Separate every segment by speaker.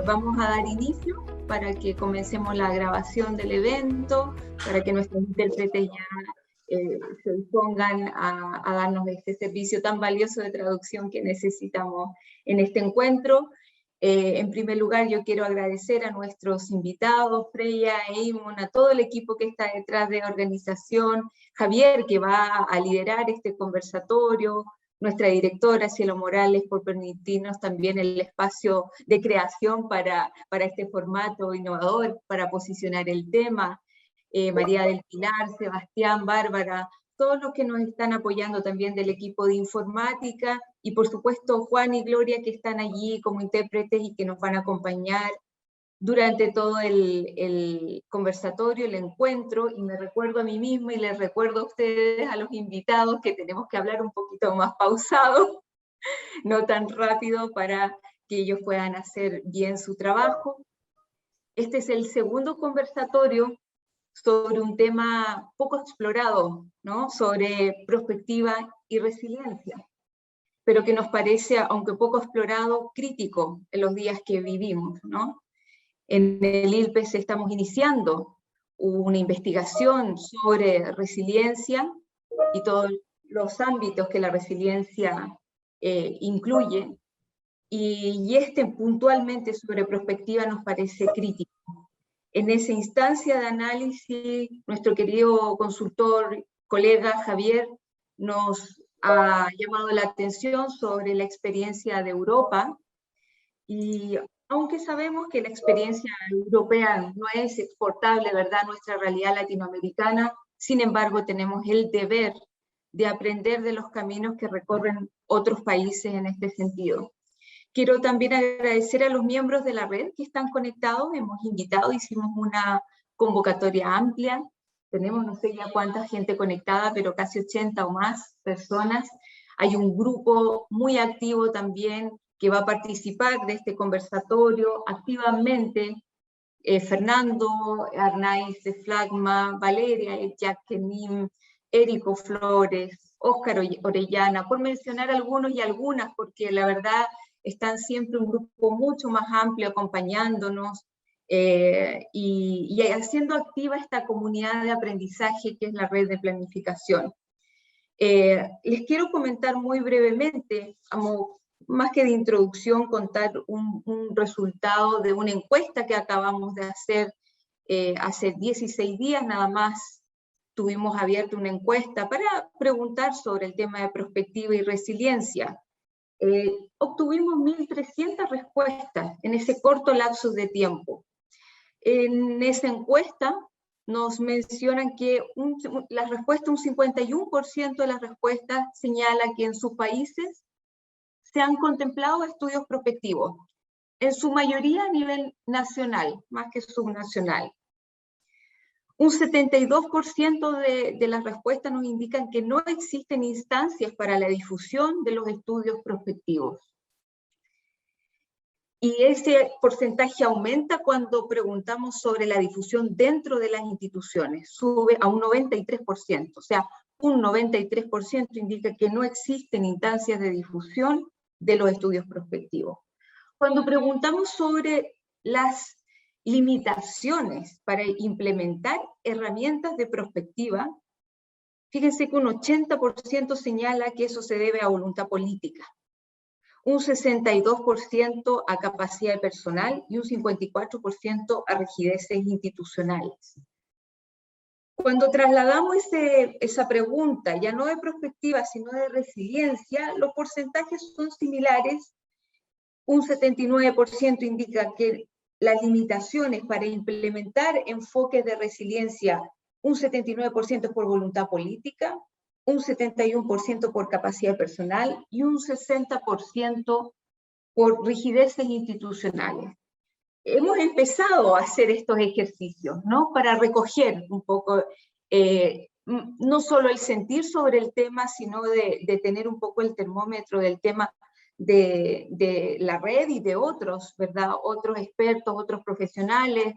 Speaker 1: Vamos a dar inicio para que comencemos la grabación del evento, para que nuestros intérpretes ya se dispongan a darnos este servicio tan valioso de traducción que necesitamos en este encuentro. En primer lugar, yo quiero agradecer a nuestros invitados, Freya, Eamon, a todo el equipo que está detrás de organización, Javier, que va a liderar este conversatorio, nuestra directora Cielo Morales, por permitirnos también el espacio de creación para este formato innovador, para posicionar el tema, María del Pilar, Sebastián, Bárbara, todos los que nos están apoyando también del equipo de informática, y por supuesto Juan y Gloria, que están allí como intérpretes y que nos van a acompañar durante todo el conversatorio, el encuentro, y me recuerdo a mí misma y les recuerdo a ustedes, a los invitados, que tenemos que hablar un poquito más pausado, no tan rápido, para que ellos puedan hacer bien su trabajo. Este es el segundo conversatorio sobre un tema poco explorado, ¿no? Sobre prospectiva y resiliencia, pero que nos parece, aunque poco explorado, crítico en los días que vivimos, ¿no? En el ILPES estamos iniciando una investigación sobre resiliencia y todos los ámbitos que la resiliencia incluye, y este puntualmente sobre prospectiva nos parece crítico. En esa instancia de análisis, nuestro querido consultor, colega Javier, nos ha llamado la atención sobre la experiencia de Europa, y aunque sabemos que la experiencia europea no es exportable, ¿verdad?, a nuestra realidad latinoamericana, sin embargo tenemos el deber de aprender de los caminos que recorren otros países en este sentido. Quiero también agradecer a los miembros de la red que están conectados. Hemos invitado, hicimos una convocatoria amplia, tenemos no sé ya cuánta gente conectada, pero casi 80 o más personas. Hay un grupo muy activo también que va a participar de este conversatorio activamente. Fernando, Arnaiz de Flagma, Valeria, Jacqueline, Érico Flores, Óscar Orellana, por mencionar algunos y algunas, porque la verdad están siempre un grupo mucho más amplio acompañándonos y haciendo activa esta comunidad de aprendizaje que es la red de planificación. Les quiero comentar muy brevemente, más que de introducción, contar un resultado de una encuesta que acabamos de hacer hace 16 días nada más. Tuvimos abierta una encuesta para preguntar sobre el tema de prospectiva y resiliencia. Obtuvimos 1.300 respuestas en ese corto lapso de tiempo. En esa encuesta nos mencionan que las respuestas, un 51% de las respuestas señala que en sus países se han contemplado estudios prospectivos, en su mayoría a nivel nacional, más que subnacional. Un 72% de las respuestas nos indican que no existen instancias para la difusión de los estudios prospectivos. Y ese porcentaje aumenta cuando preguntamos sobre la difusión dentro de las instituciones, sube a un 93%, o sea, un 93% indica que no existen instancias de difusión de los estudios prospectivos. Cuando preguntamos sobre las limitaciones para implementar herramientas de prospectiva, fíjense que un 80% señala que eso se debe a voluntad política, un 62% a capacidad personal y un 54% a rigideces institucionales. Cuando trasladamos esa pregunta, ya no de prospectiva, sino de resiliencia, los porcentajes son similares. Un 79% indica que las limitaciones para implementar enfoques de resiliencia, un 79% es por voluntad política, un 71% por capacidad personal y un 60% por rigideces institucionales. Hemos empezado a hacer estos ejercicios, ¿no?, para recoger un poco, no solo el sentir sobre el tema, sino de tener un poco el termómetro del tema de la red y de otros, ¿verdad?, otros expertos, otros profesionales,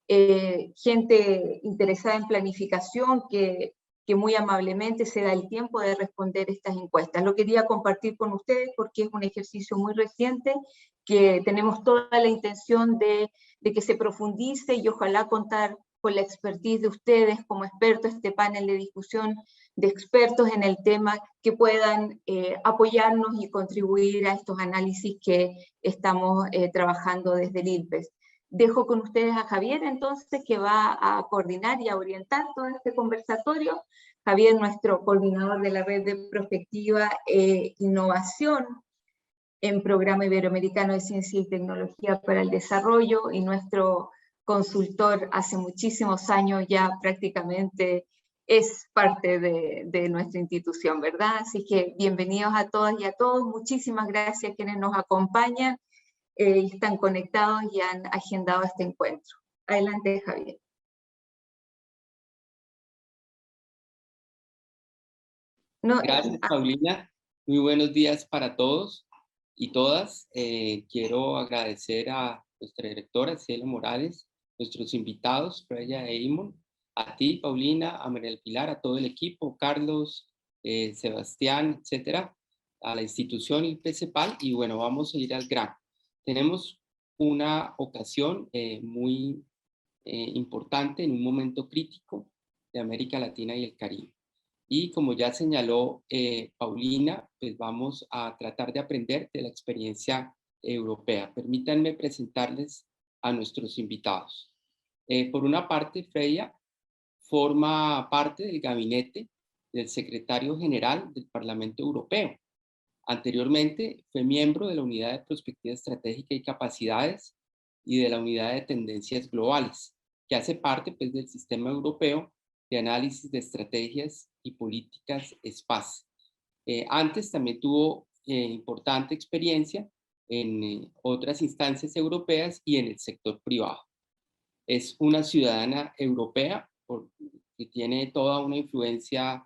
Speaker 1: gente interesada en planificación que muy amablemente se da el tiempo de responder estas encuestas. Lo quería compartir con ustedes porque es un ejercicio muy reciente que tenemos toda la intención de que se profundice y ojalá contar con la expertise de ustedes como expertos, este panel de discusión de expertos en el tema que puedan apoyarnos y contribuir a estos análisis que estamos trabajando desde el INPES. Dejo con ustedes a Javier entonces, que va a coordinar y a orientar todo este conversatorio. Javier, nuestro coordinador de la Red de Prospectiva e Innovación en Programa Iberoamericano de Ciencia y Tecnología para el Desarrollo, y nuestro consultor hace muchísimos años ya prácticamente es parte de nuestra institución, ¿verdad? Así que bienvenidos a todas y a todos. Muchísimas gracias a quienes nos acompañan y están conectados y han agendado este encuentro. Adelante, Javier.
Speaker 2: Gracias, Paulina. Muy buenos días para todos y todas. Quiero agradecer a nuestra directora, Cielo Morales, nuestros invitados, Freya e Imon, a ti, Paulina, a María del Pilar, a todo el equipo, Carlos, Sebastián, etcétera, a la institución y el PCPAL, y bueno, vamos a ir al grano. Tenemos una ocasión muy importante en un momento crítico de América Latina y el Caribe. Y como ya señaló Paulina, pues vamos a tratar de aprender de la experiencia europea. Permítanme presentarles a nuestros invitados. Por una parte, Freya forma parte del gabinete del secretario general del Parlamento Europeo. Anteriormente fue miembro de la Unidad de Prospectiva Estratégica y Capacidades y de la Unidad de Tendencias Globales, que hace parte pues, del Sistema Europeo de Análisis de Estrategias y Políticas SPAS. Antes también tuvo importante experiencia en otras instancias europeas y en el sector privado. Es una ciudadana europea que tiene toda una influencia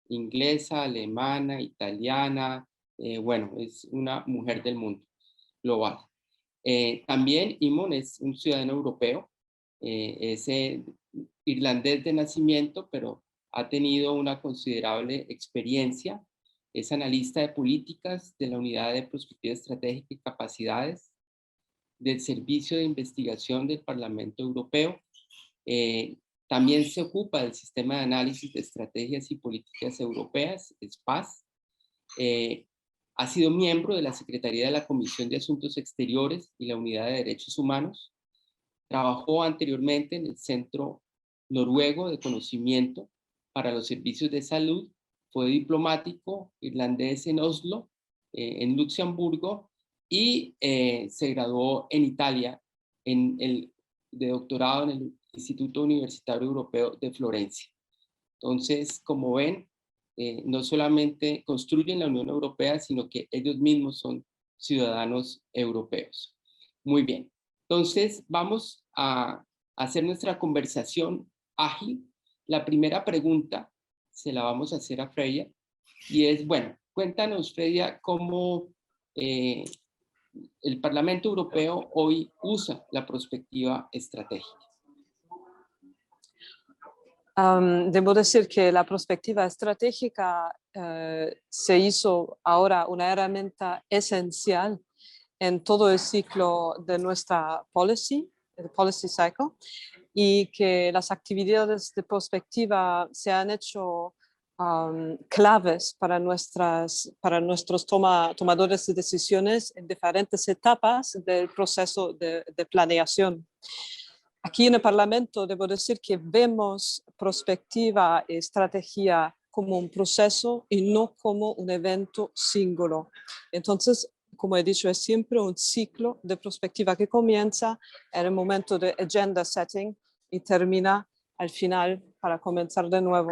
Speaker 2: inglesa, alemana, italiana. Bueno, es una mujer del mundo global. También Imon es un ciudadano europeo, es irlandés de nacimiento, pero ha tenido una considerable experiencia. Es analista de políticas de la Unidad de Prospectiva Estratégica y Capacidades del Servicio de Investigación del Parlamento Europeo. También se ocupa del Sistema de Análisis de Estrategias y Políticas Europeas, SPAS. Ha sido miembro de la Secretaría de la Comisión de Asuntos Exteriores y la Unidad de Derechos Humanos. Trabajó anteriormente en el Centro Noruego de Conocimiento para los Servicios de Salud. Fue diplomático irlandés en Oslo, en Luxemburgo, y se graduó en Italia de doctorado en el Instituto Universitario Europeo de Florencia. Entonces, como ven, no solamente construyen la Unión Europea, sino que ellos mismos son ciudadanos europeos. Muy bien. Entonces, vamos a hacer nuestra conversación ágil. La primera pregunta se la vamos a hacer a Freya, y es, bueno, cuéntanos, Freya, cómo el Parlamento Europeo hoy usa la prospectiva estratégica.
Speaker 3: Debo decir que la prospectiva estratégica se hizo ahora una herramienta esencial en todo el ciclo de nuestra policy, el policy cycle, y que las actividades de prospectiva se han hecho claves para nuestros tomadores de decisiones en diferentes etapas del proceso de planeación. Aquí en el Parlamento debo decir que vemos prospectiva y estrategia como un proceso y no como un evento singular. Entonces, como he dicho, es siempre un ciclo de prospectiva que comienza en el momento de agenda setting y termina al final para comenzar de nuevo.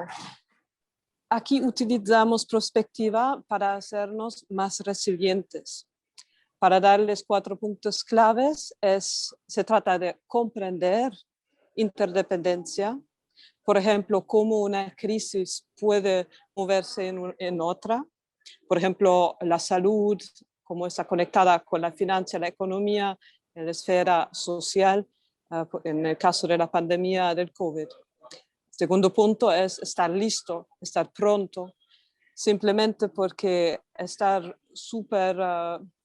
Speaker 3: Aquí utilizamos prospectiva para hacernos más resilientes. Para darles 4 puntos claves, se trata de comprender interdependencia, por ejemplo, cómo una crisis puede moverse en otra, por ejemplo, la salud, cómo está conectada con la finanza, la economía, en la esfera social, en el caso de la pandemia del COVID. Segundo punto es estar listo, estar pronto, simplemente porque estar súper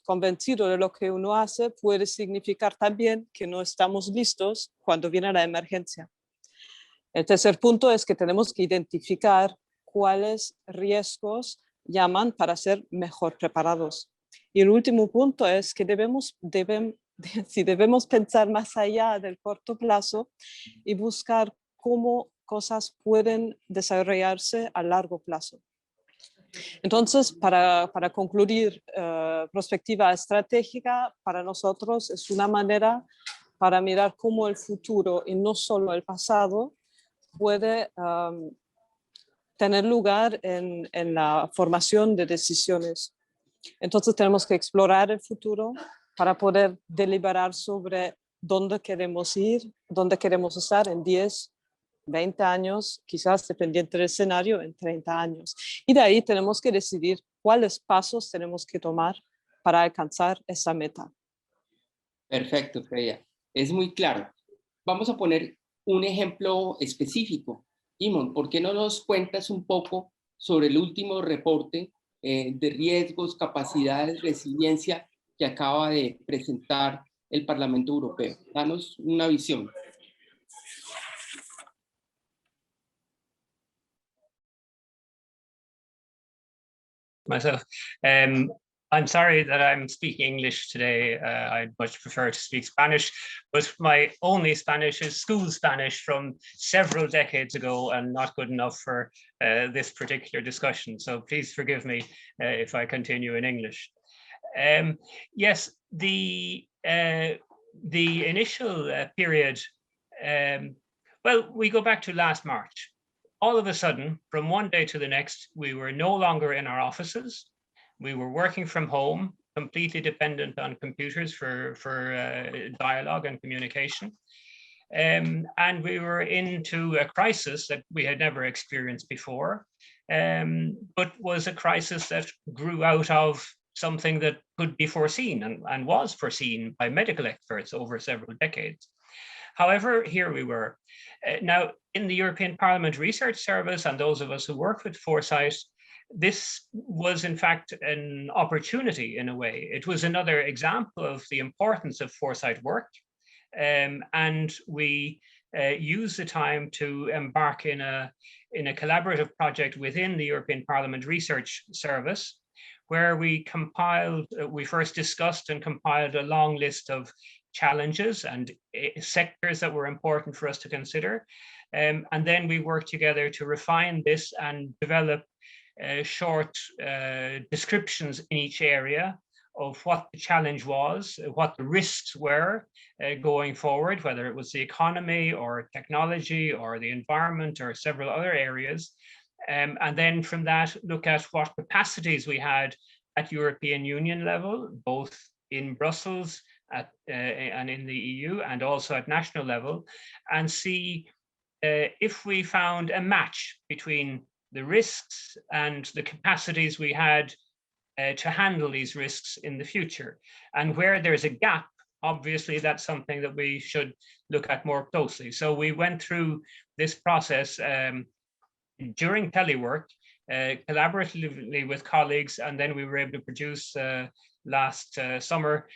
Speaker 3: convencido de lo que uno hace, puede significar también que no estamos listos cuando viene la emergencia. El tercer punto es que tenemos que identificar cuáles riesgos llaman para ser mejor preparados. Y el último punto es que debemos pensar más allá del corto plazo y buscar cómo cosas pueden desarrollarse a largo plazo. Entonces, para concluir, prospectiva estratégica para nosotros es una manera para mirar cómo el futuro y no solo el pasado puede tener lugar en la formación de decisiones. Entonces tenemos que explorar el futuro para poder deliberar sobre dónde queremos ir, dónde queremos estar en 10, 20 años, quizás dependiente del escenario, en 30 años. Y de ahí tenemos que decidir cuáles pasos tenemos que tomar para alcanzar esa meta.
Speaker 2: Perfecto, Freya. Es muy claro. Vamos a poner un ejemplo específico. Imon, ¿por qué no nos cuentas un poco sobre el último reporte de riesgos, capacidades, resiliencia que acaba de presentar el Parlamento Europeo? Danos una visión.
Speaker 4: Myself. I'm sorry that I'm speaking English today. I'd much prefer to speak Spanish, but my only Spanish is school Spanish from several decades ago and not good enough for this particular discussion. So please forgive me if I continue in English. Yes, the initial period, well, we go back to last March. All of a sudden, from one day to the next, we were no longer in our offices. We were working from home, completely dependent on computers for dialogue and communication. And we were into a crisis that we had never experienced before, but was a crisis that grew out of something that could be foreseen and was foreseen by medical experts over several decades. However, here we were. Now, in the European Parliament Research Service and those of us who work with foresight, this was in fact an opportunity in a way. It was another example of the importance of foresight work. And we used the time to embark in a collaborative project within the European Parliament Research Service, where we first discussed and compiled a long list of challenges and sectors that were important for us to consider. And then we worked together to refine this and develop short descriptions in each area of what the challenge was, what the risks were going forward, whether it was the economy or technology or the environment or several other areas. And then from that, look at what capacities we had at European Union level, both in Brussels and in the EU, and also at national level, and see if we found a match between the risks and the capacities we had to handle these risks in the future. And where there's a gap, obviously that's something that we should look at more closely. So we went through this process during telework, collaboratively with colleagues, and then we were able to produce last summer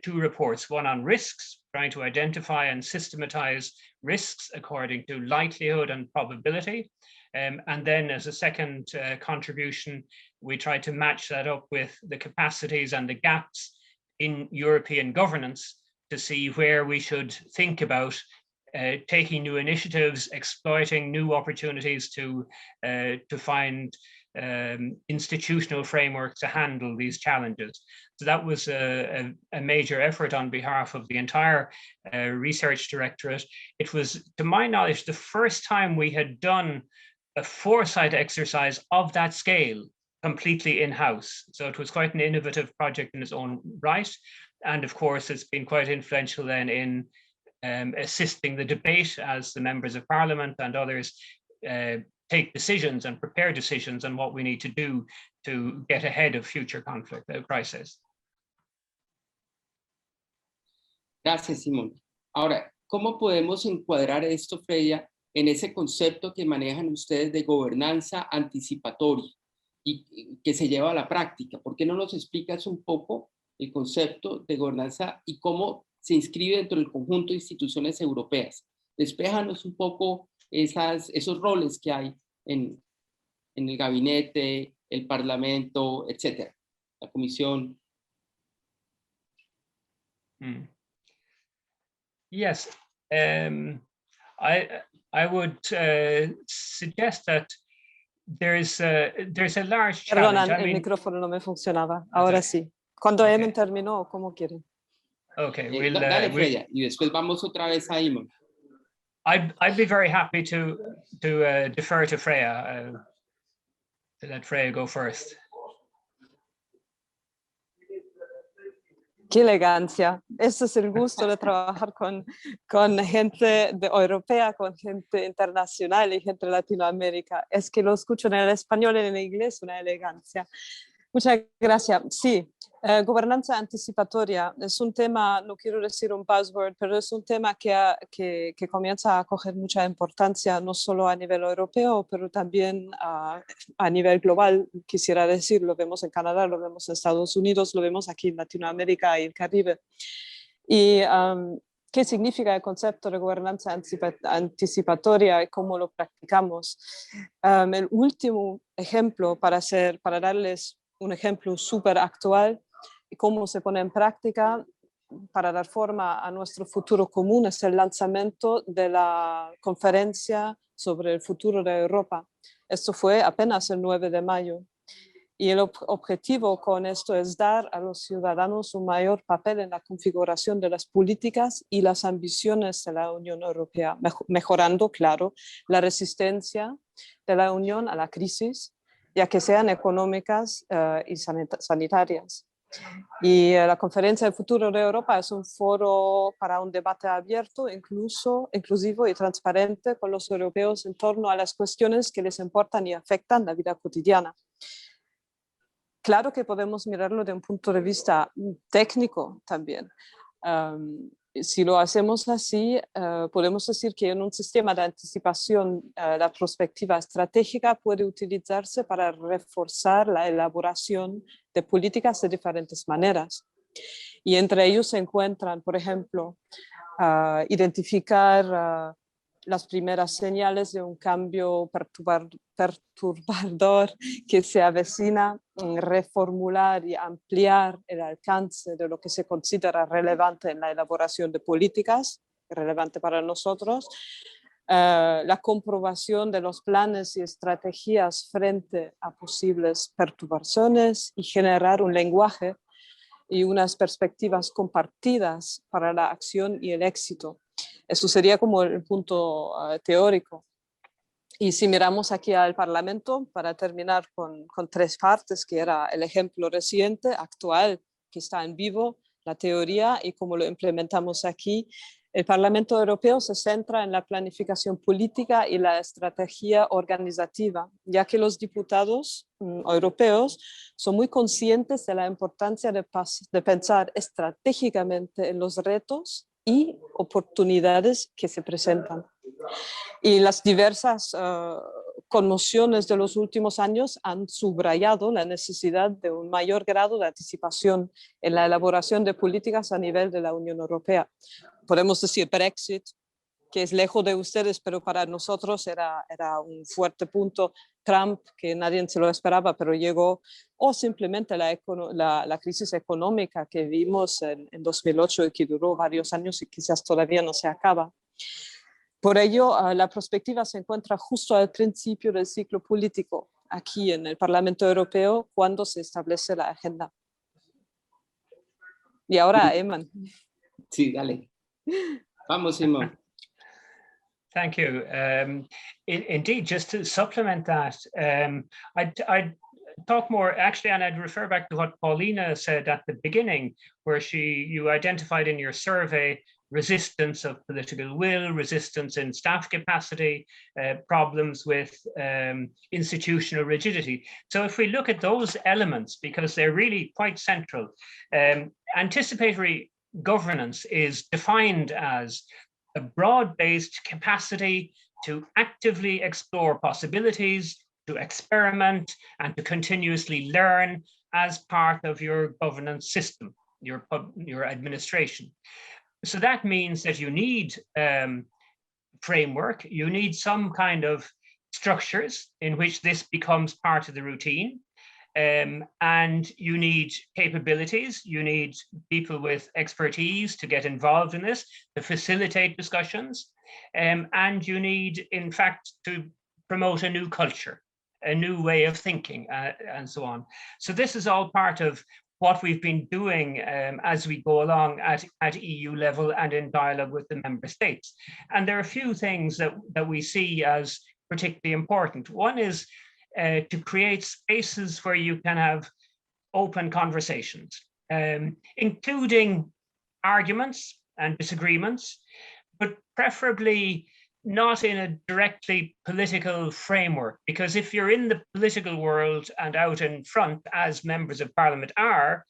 Speaker 4: 2 reports, one on risks, trying to identify and systematize risks according to likelihood and probability. And then as a second contribution, we tried to match that up with the capacities and the gaps in European governance to see where we should think about taking new initiatives, exploiting new opportunities to find institutional frameworks to handle these challenges. So that was a major effort on behalf of the entire research directorate. It was, to my knowledge, the first time we had done a foresight exercise of that scale completely in-house. So it was quite an innovative project in its own right. And of course, it's been quite influential then in assisting the debate as the members of parliament and others take decisions and prepare decisions on what we need to do to get ahead of future conflict, crisis.
Speaker 2: Gracias, Simón. Ahora, ¿cómo podemos encuadrar esto, Freya, en ese concepto que manejan ustedes de gobernanza anticipatoria y que se lleva a la práctica? ¿Por qué no nos explicas un poco el concepto de gobernanza y cómo se inscribe dentro del conjunto de instituciones europeas. Despéjanos un poco esos roles que hay en el gabinete, el parlamento, etcétera, la comisión.
Speaker 4: Yes, I would suggest that there's a large
Speaker 3: Perdona,
Speaker 4: challenge.
Speaker 3: el micrófono no me funcionaba. Ahora sí. Cuando Eamon terminó, ¿cómo quieren?
Speaker 4: Okay,
Speaker 2: Dale, Freya, y después vamos otra vez a Eamon.
Speaker 4: I'd be very happy to defer to Freya. To let Freya go first.
Speaker 3: Qué elegancia. Ese es el gusto de trabajar con gente europea, con gente internacional y gente de Latinoamérica. Es que lo escucho en el español y en el inglés, una elegancia. Muchas gracias. Sí, gobernanza anticipatoria es un tema, no quiero decir un buzzword, pero es un tema que comienza a coger mucha importancia, no solo a nivel europeo, pero también a nivel global. Quisiera decir, lo vemos en Canadá, lo vemos en Estados Unidos, lo vemos aquí en Latinoamérica y el Caribe. Y ¿qué significa el concepto de gobernanza anticipatoria y cómo lo practicamos? El último ejemplo, para darles un ejemplo súper actual y cómo se pone en práctica para dar forma a nuestro futuro común, es el lanzamiento de la conferencia sobre el futuro de Europa. Esto fue apenas el 9 de mayo. Y el objetivo con esto es dar a los ciudadanos un mayor papel en la configuración de las políticas y las ambiciones de la Unión Europea, mejorando, claro, la resistencia de la Unión a la crisis, ya que sean económicas y sanitarias. Y la Conferencia del Futuro de Europa es un foro para un debate abierto, inclusivo y transparente con los europeos en torno a las cuestiones que les importan y afectan la vida cotidiana. Claro que podemos mirarlo de un punto de vista técnico también. Si lo hacemos así, podemos decir que en un sistema de anticipación, la prospectiva estratégica puede utilizarse para reforzar la elaboración de políticas de diferentes maneras. Y entre ellos se encuentran, por ejemplo, identificar las primeras señales de un cambio perturbador que se avecina, reformular y ampliar el alcance de lo que se considera relevante en la elaboración de políticas, relevante para nosotros, la comprobación de los planes y estrategias frente a posibles perturbaciones y generar un lenguaje y unas perspectivas compartidas para la acción y el éxito. Eso sería como el punto teórico. Y si miramos aquí al Parlamento, para terminar con 3 partes, que era el ejemplo reciente, actual, que está en vivo, la teoría y cómo lo implementamos aquí. El Parlamento Europeo se centra en la planificación política y la estrategia organizativa, ya que los diputados europeos son muy conscientes de la importancia de pensar estratégicamente en los retos y oportunidades que se presentan. Y las diversas conmociones de los últimos años han subrayado la necesidad de un mayor grado de anticipación en la elaboración de políticas a nivel de la Unión Europea. Podemos decir Brexit, que es lejos de ustedes, pero para nosotros era un fuerte punto. Trump, que nadie se lo esperaba, pero llegó, o simplemente la crisis económica que vimos en 2008 y que duró varios años y quizás todavía no se acaba. Por ello, la prospectiva se encuentra justo al principio del ciclo político, aquí en el Parlamento Europeo, cuando se establece la agenda. Y ahora, Eamon.
Speaker 2: Sí, dale. Vamos, Eamon.
Speaker 4: Thank you. Indeed, just to supplement that, I'd talk more actually, and I'd refer back to what Paulina said at the beginning, where you identified in your survey resistance of political will, resistance in staff capacity, problems with institutional rigidity. So if we look at those elements, because they're really quite central, anticipatory governance is defined as a broad-based capacity to actively explore possibilities, to experiment, and to continuously learn as part of your governance system. your administration. So that means that you need framework, you need some kind of structures in which this becomes part of the routine. And you need capabilities, you need people with expertise to get involved in this, to facilitate discussions, and you need, in fact, to promote a new culture, a new way of thinking, and so on. So this is all part of what we've been doing as we go along at EU level and in dialogue with the member states. And there are a few things that we see as particularly important. One is to create spaces where you can have open conversations, including arguments and disagreements, but preferably not in a directly political framework, because if you're in the political world and out in front, as members of parliament are,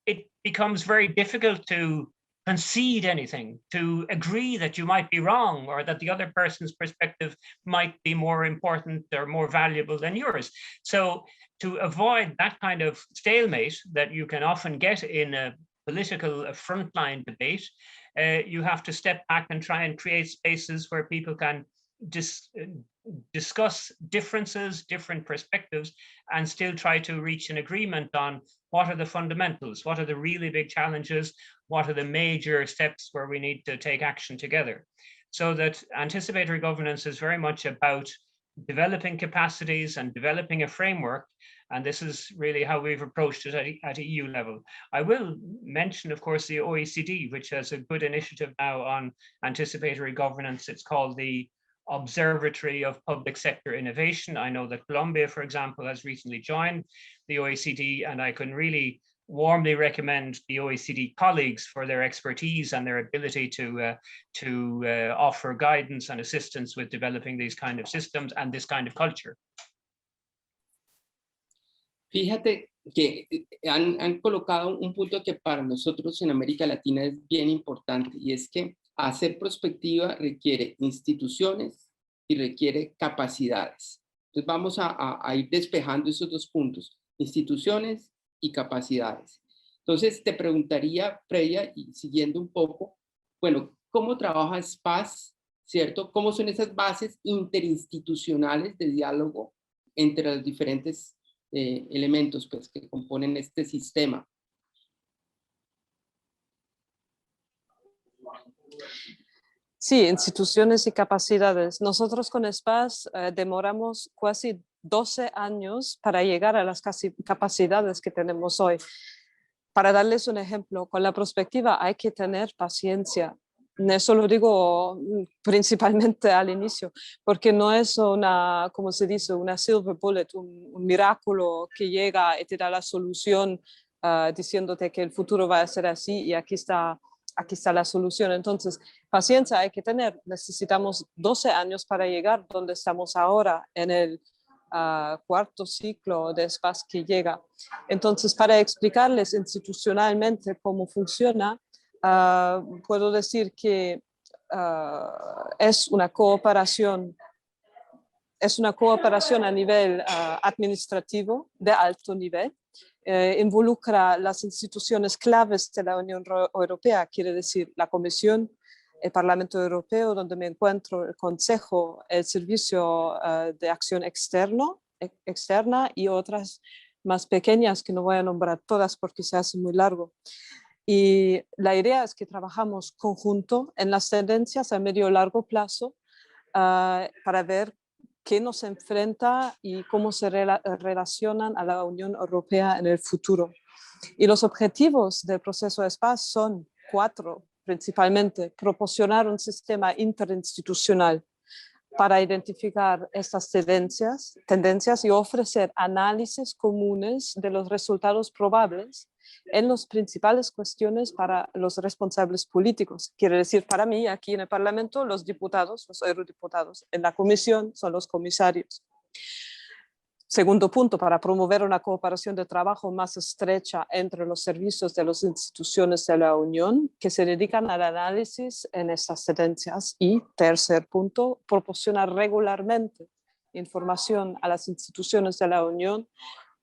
Speaker 4: it becomes very difficult to concede anything, to agree that you might be wrong or that the other person's perspective might be more important or more valuable than yours. So to avoid that kind of stalemate that you can often get in a political frontline debate, you have to step back and try and create spaces where people can discuss differences, different perspectives, and still try to reach an agreement on what are the fundamentals, what are the really big challenges, what are the major steps where we need to take action together. So that anticipatory governance is very much about developing capacities and developing a framework. And this is really how we've approached it at EU level. I will mention, of course, the OECD, which has a good initiative now on anticipatory governance. It's called the Observatory of Public Sector Innovation. I know that Colombia, for example, has recently joined the OECD, and I can really warmly recommend the OECD colleagues for their expertise and their ability to offer guidance and assistance with developing these kind of systems and this kind of culture.
Speaker 2: Fíjate que han colocado un punto que para nosotros en América Latina es bien importante, y es que hacer prospectiva requiere instituciones y requiere capacidades. Entonces vamos a ir despejando esos dos puntos, instituciones y capacidades. Entonces te preguntaría, Freya, y siguiendo un poco, bueno, ¿cómo trabaja SPAS, cierto? ¿Cómo son esas bases interinstitucionales de diálogo entre los diferentes elementos pues, que componen este sistema?
Speaker 3: Sí, instituciones y capacidades. Nosotros con SPAS demoramos casi 12 años para llegar a las capacidades que tenemos hoy. Para darles un ejemplo, con la prospectiva hay que tener paciencia. Eso lo digo principalmente al inicio, porque no es una, como se dice, una silver bullet, un milagro que llega y te da la solución diciéndote que el futuro va a ser así y aquí está la solución. Entonces, paciencia hay que tener. Necesitamos 12 años para llegar donde estamos ahora, en el cuarto ciclo de SPAS que llega. Entonces, para explicarles institucionalmente cómo funciona, puedo decir que es una cooperación a nivel administrativo de alto nivel. Involucra las instituciones claves de la Unión Europea, quiere decir la Comisión, el Parlamento Europeo, donde me encuentro, el Consejo, el Servicio de Acción Externa y otras más pequeñas que no voy a nombrar todas porque se hace muy largo. Y la idea es que trabajamos conjunto en las tendencias a medio y largo plazo para ver qué nos enfrenta y cómo se relacionan a la Unión Europea en el futuro. Y los objetivos del proceso de SPAS son 4 principalmente: proporcionar un sistema interinstitucional para identificar estas tendencias y ofrecer análisis comunes de los resultados probables en las principales cuestiones para los responsables políticos. Quiere decir, para mí, aquí en el Parlamento, los diputados, los eurodiputados. En la Comisión son los comisarios. Segundo punto, para promover una cooperación de trabajo más estrecha entre los servicios de las instituciones de la Unión que se dedican al análisis en estas tendencias. Y tercer punto, proporcionar regularmente información a las instituciones de la Unión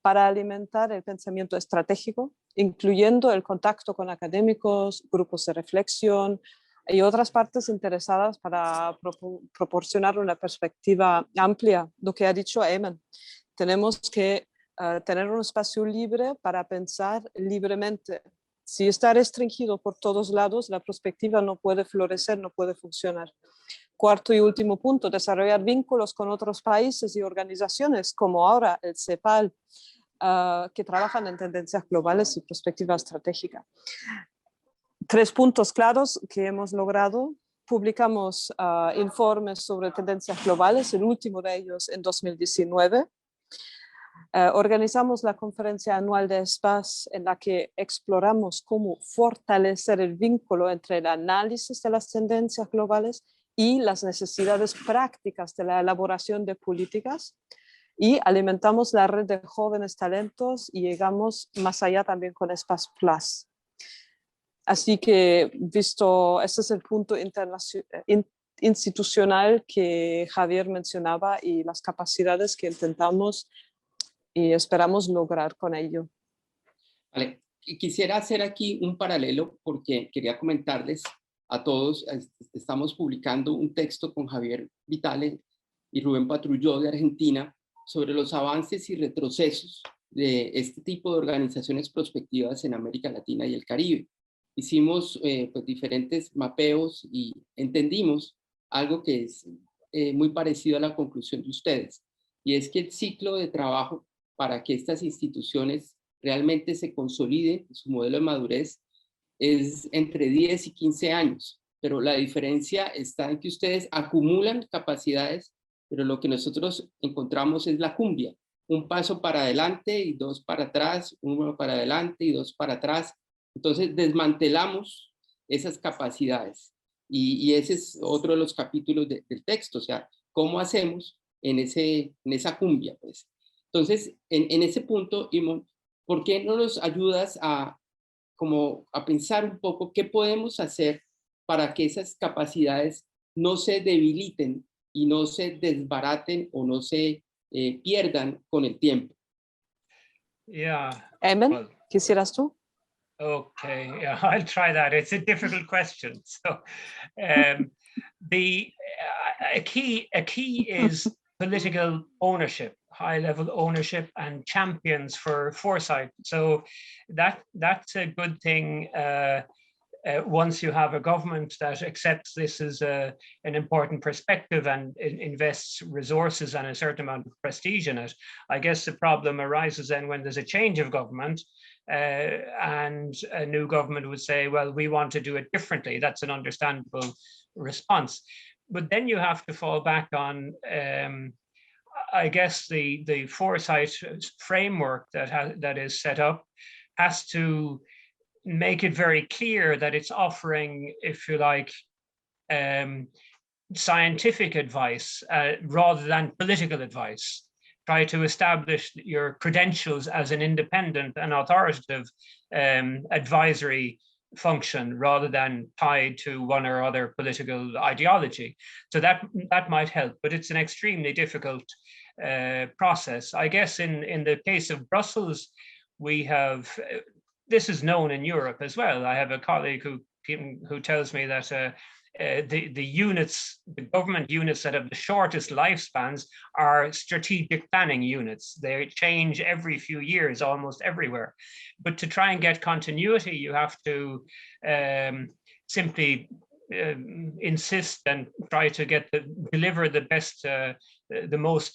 Speaker 3: para alimentar el pensamiento estratégico, incluyendo el contacto con académicos, grupos de reflexión y otras partes interesadas para proporcionar una perspectiva amplia. Lo que ha dicho Eamon, tenemos que tener un espacio libre para pensar libremente. Si está restringido por todos lados, la perspectiva no puede florecer, no puede funcionar. Cuarto y último punto, desarrollar vínculos con otros países y organizaciones, como ahora el CEPAL, que trabajan en tendencias globales y perspectiva estratégica. 3 puntos claros que hemos logrado. Publicamos informes sobre tendencias globales, el último de ellos en 2019. Organizamos la conferencia anual de SPAS en la que exploramos cómo fortalecer el vínculo entre el análisis de las tendencias globales y las necesidades prácticas de la elaboración de políticas, y alimentamos la red de jóvenes talentos y llegamos más allá también con SPAS Plus. Así que, visto, ese es el punto institucional que Javier mencionaba y las capacidades que intentamos y esperamos lograr con ello.
Speaker 2: Vale. Y quisiera hacer aquí un paralelo porque quería comentarles a todos, estamos publicando un texto con Javier Vitale y Rubén Patrulló de Argentina sobre los avances y retrocesos de este tipo de organizaciones prospectivas en América Latina y el Caribe. Hicimos pues, diferentes mapeos y entendimos algo que es muy parecido a la conclusión de ustedes, y es que el ciclo de trabajo para que estas instituciones realmente se consoliden su modelo de madurez es entre 10 y 15 años, pero la diferencia está en que ustedes acumulan capacidades, pero lo que nosotros encontramos es la cumbia, un paso para adelante y 2 para atrás, 1 para adelante y 2 para atrás. Entonces desmantelamos esas capacidades y ese es otro de los capítulos del texto, o sea, ¿cómo hacemos en esa cumbia? Pues. Entonces, en ese punto, Imon, ¿por qué no nos ayudas a pensar un poco qué podemos hacer para que esas capacidades no se debiliten y no se desbaraten o no se pierdan con el tiempo?
Speaker 4: Yeah.
Speaker 3: Eamon, ¿quisieras tú?
Speaker 4: Okay, yeah, I'll try that. It's a difficult question. So, the a key is political ownership, high-level ownership, and champions for foresight. So that's a good thing. Once you have a government that accepts this as an important perspective and invests resources and a certain amount of prestige in it, I guess the problem arises then when there's a change of government and a new government would say, well, we want to do it differently. That's an understandable response. But then you have to fall back on, I guess, the foresight framework that is set up has to make it very clear that it's offering, if you like, scientific advice rather than political advice. Try to establish your credentials as an independent and authoritative advisory function rather than tied to one or other political ideology. So that might help, but it's an extremely difficult process. I guess in the case of Brussels, we have, this is known in Europe as well. I have a colleague who tells me that the government units that have the shortest lifespans are strategic planning units. They change every few years, almost everywhere. But to try and get continuity, you have to simply insist and try to deliver the best, the most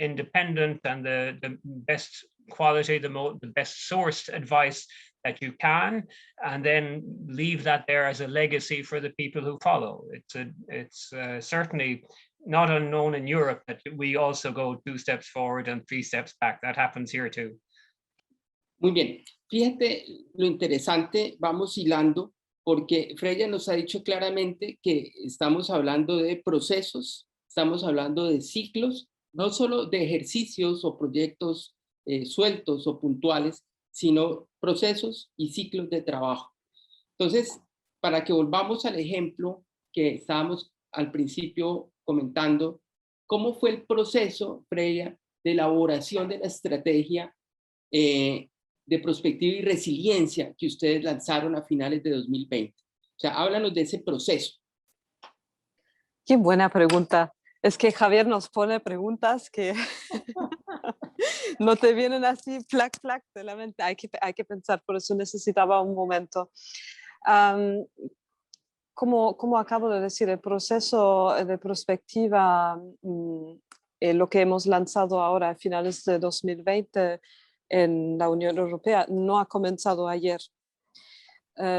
Speaker 4: independent and the best quality, the best sourced advice that you can, and then leave that there as a legacy for the people who follow. It's certainly not unknown in Europe that we also go 2 steps forward and 3 steps back. That happens here too.
Speaker 2: Muy bien. Fíjate lo interesante, vamos hilando, porque Freya nos ha dicho claramente que estamos hablando de procesos, estamos hablando de ciclos, no solo de ejercicios o proyectos sueltos o puntuales, sino procesos y ciclos de trabajo. Entonces, para que volvamos al ejemplo que estábamos al principio comentando, ¿cómo fue el proceso, Freya, de elaboración de la estrategia de prospectiva y resiliencia que ustedes lanzaron a finales de 2020. O sea, háblanos de ese proceso.
Speaker 3: Qué buena pregunta. Es que Javier nos pone preguntas que no te vienen así, flac, flac, de la mente. Hay que pensar, por eso necesitaba un momento. Como acabo de decir, el proceso de prospectiva, lo que hemos lanzado ahora a finales de 2020 en la Unión Europea, no ha comenzado ayer.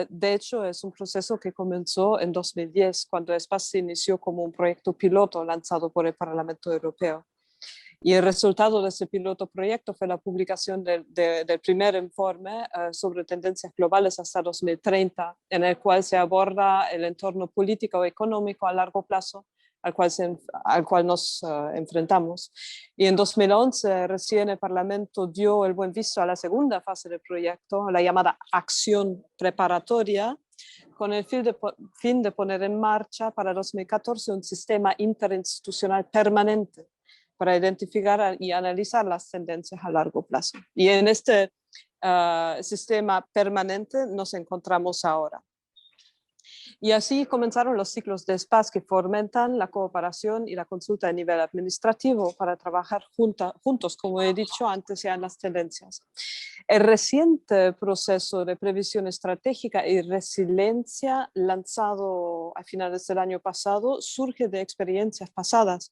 Speaker 3: De hecho, es un proceso que comenzó en 2010, cuando ESPAS se inició como un proyecto piloto lanzado por el Parlamento Europeo. Y el resultado de ese piloto proyecto fue la publicación del primer informe sobre tendencias globales hasta 2030, en el cual se aborda el entorno político y económico a largo plazo al cual nos enfrentamos. Y en 2011 recién el Parlamento dio el buen visto a la segunda fase del proyecto, la llamada acción preparatoria, con el fin de poner en marcha para 2014 un sistema interinstitucional permanente para identificar y analizar las tendencias a largo plazo. Y en este sistema permanente nos encontramos ahora. Y así comenzaron los ciclos de ESPAS que fomentan la cooperación y la consulta a nivel administrativo para trabajar juntos, como he dicho antes, ya en las tendencias. El reciente proceso de previsión estratégica y resiliencia lanzado a finales del año pasado surge de experiencias pasadas.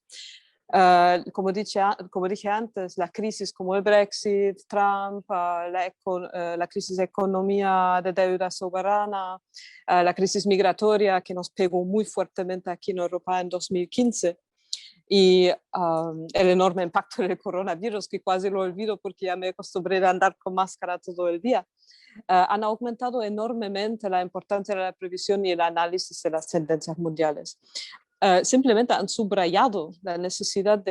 Speaker 3: Como dije antes, la crisis como el Brexit, Trump, la crisis de economía de deuda soberana, la crisis migratoria que nos pegó muy fuertemente aquí en Europa en 2015 y el enorme impacto del coronavirus, que casi lo olvido porque ya me acostumbré a andar con máscara todo el día, han aumentado enormemente la importancia de la previsión y el análisis de las tendencias mundiales. Simplemente han subrayado la necesidad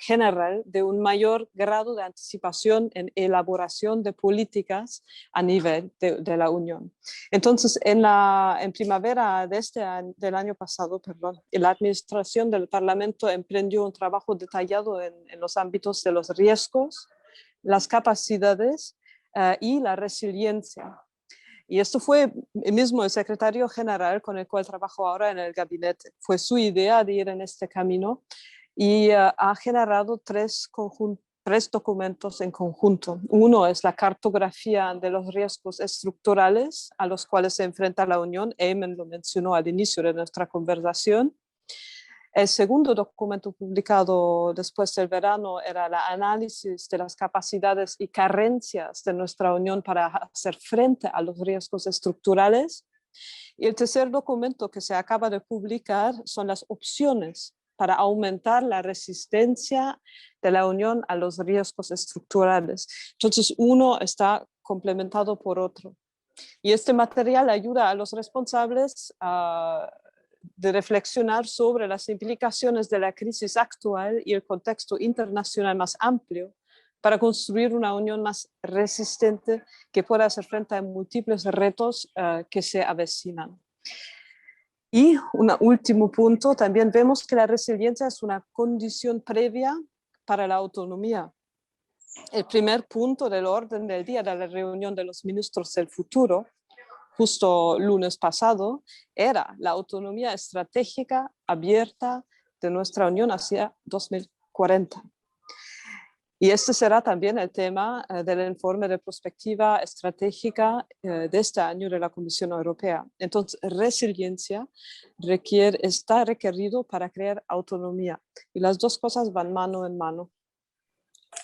Speaker 3: general de un mayor grado de anticipación en elaboración de políticas a nivel de la Unión. Entonces, en primavera del año pasado, la administración del Parlamento emprendió un trabajo detallado en los ámbitos de los riesgos, las capacidades y la resiliencia. Y esto fue mismo el secretario general con el cual trabajo ahora en el gabinete. Fue su idea de ir en este camino y ha generado tres documentos en conjunto. Uno es la cartografía de los riesgos estructurales a los cuales se enfrenta la Unión. Eamon lo mencionó al inicio de nuestra conversación. El segundo documento publicado después del verano era el análisis de las capacidades y carencias de nuestra Unión para hacer frente a los riesgos estructurales. Y el tercer documento que se acaba de publicar son las opciones para aumentar la resistencia de la Unión a los riesgos estructurales. Entonces, uno está complementado por otro. Y este material ayuda a los responsables de reflexionar sobre las implicaciones de la crisis actual y el contexto internacional más amplio para construir una unión más resistente que pueda hacer frente a múltiples retos que se avecinan. Y un último punto, también vemos que la resiliencia es una condición previa para la autonomía. El primer punto del orden del día de la reunión de los ministros del futuro, justo lunes pasado, era la autonomía estratégica abierta de nuestra Unión hacia 2040. Y este será también el tema del informe de prospectiva estratégica de este año de la Comisión Europea. Entonces, resiliencia está requerido para crear autonomía. Y las dos cosas van mano en mano.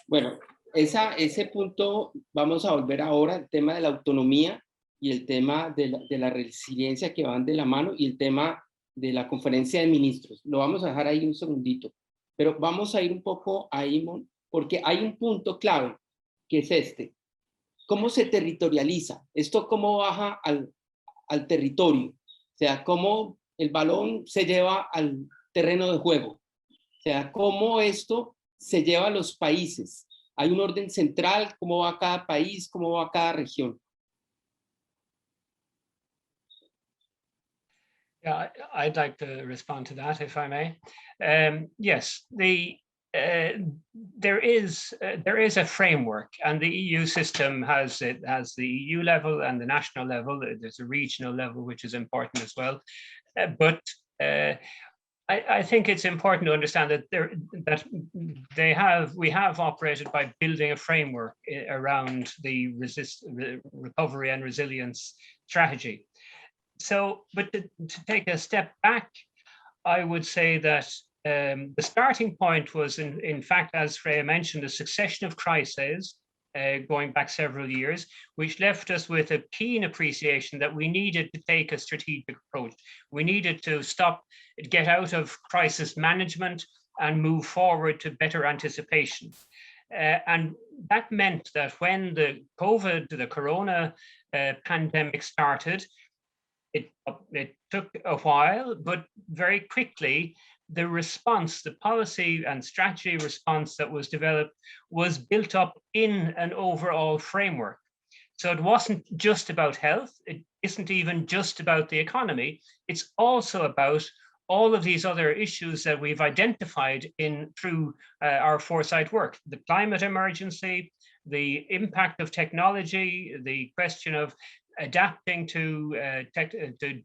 Speaker 2: Bueno, ese punto vamos a volver ahora, el tema de la autonomía y el tema de la resiliencia que van de la mano y el tema de la conferencia de ministros. Lo vamos a dejar ahí un segundito, pero vamos a ir un poco a Eamon, porque hay un punto clave, que es este. ¿Cómo se territorializa? ¿Esto cómo baja al territorio? O sea, ¿cómo el balón se lleva al terreno de juego? O sea, ¿cómo esto se lleva a los países? ¿Hay un orden central? ¿Cómo va cada país? ¿Cómo va cada región?
Speaker 4: Yeah, I'd like to respond to that, if I may. Yes, there is a framework, and the EU system has the EU level and the national level. There's a regional level, which is important as well. But I think it's important to understand that we have operated by building a framework around the recovery and resilience strategy. So, but to take a step back, I would say that the starting point was, in fact, as Freya mentioned, a succession of crises going back several years, which left us with a keen appreciation that we needed to take a strategic approach. We needed to get out of crisis management and move forward to better anticipation. And that meant that when the corona pandemic started, it took a while, but very quickly, the response, the policy and strategy response that was developed was built up in an overall framework. So it wasn't just about health. It isn't even just about the economy. It's also about all of these other issues that we've identified through our foresight work: the climate emergency, the impact of technology, the question of adapting to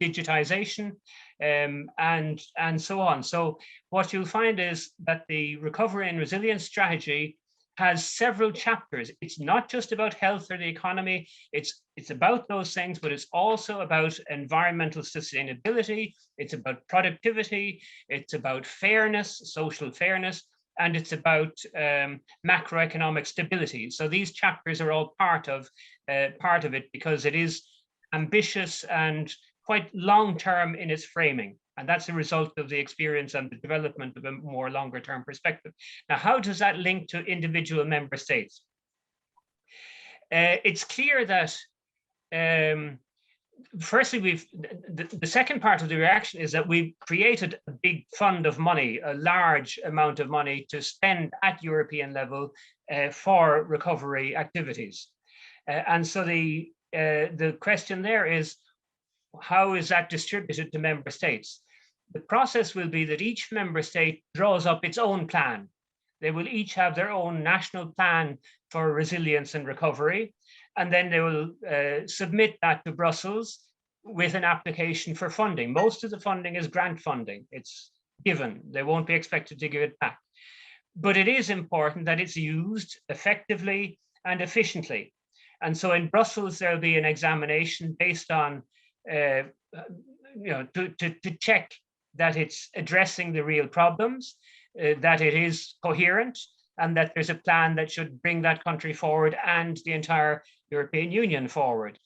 Speaker 4: digitization, and so on. So what you'll find is that the recovery and resilience strategy has several chapters. It's not just about health or the economy. It's about those things, but it's also about environmental sustainability. It's about productivity. It's about fairness, social fairness, and it's about macroeconomic stability. So these chapters are all part of it, because it is ambitious and quite long-term in its framing. And that's a result of the experience and the development of a more longer-term perspective. Now, how does that link to individual member states? It's clear that firstly, the second part of the reaction is that we've created a big fund of money, a large amount of money to spend at European level for recovery activities. And so the question there is, how is that distributed to member states? The process will be that each member state draws up its own plan. They will each have their own national plan for resilience and recovery, and then they will submit that to Brussels with an application for funding. Most of the funding is grant funding. It's given. They won't be expected to give it back. But it is important that it's used effectively and efficiently. And so in Brussels, there'll be an examination based on, to check that it's addressing the real problems, that it is coherent, and that there's a plan that should bring that country forward and the entire European Union forward.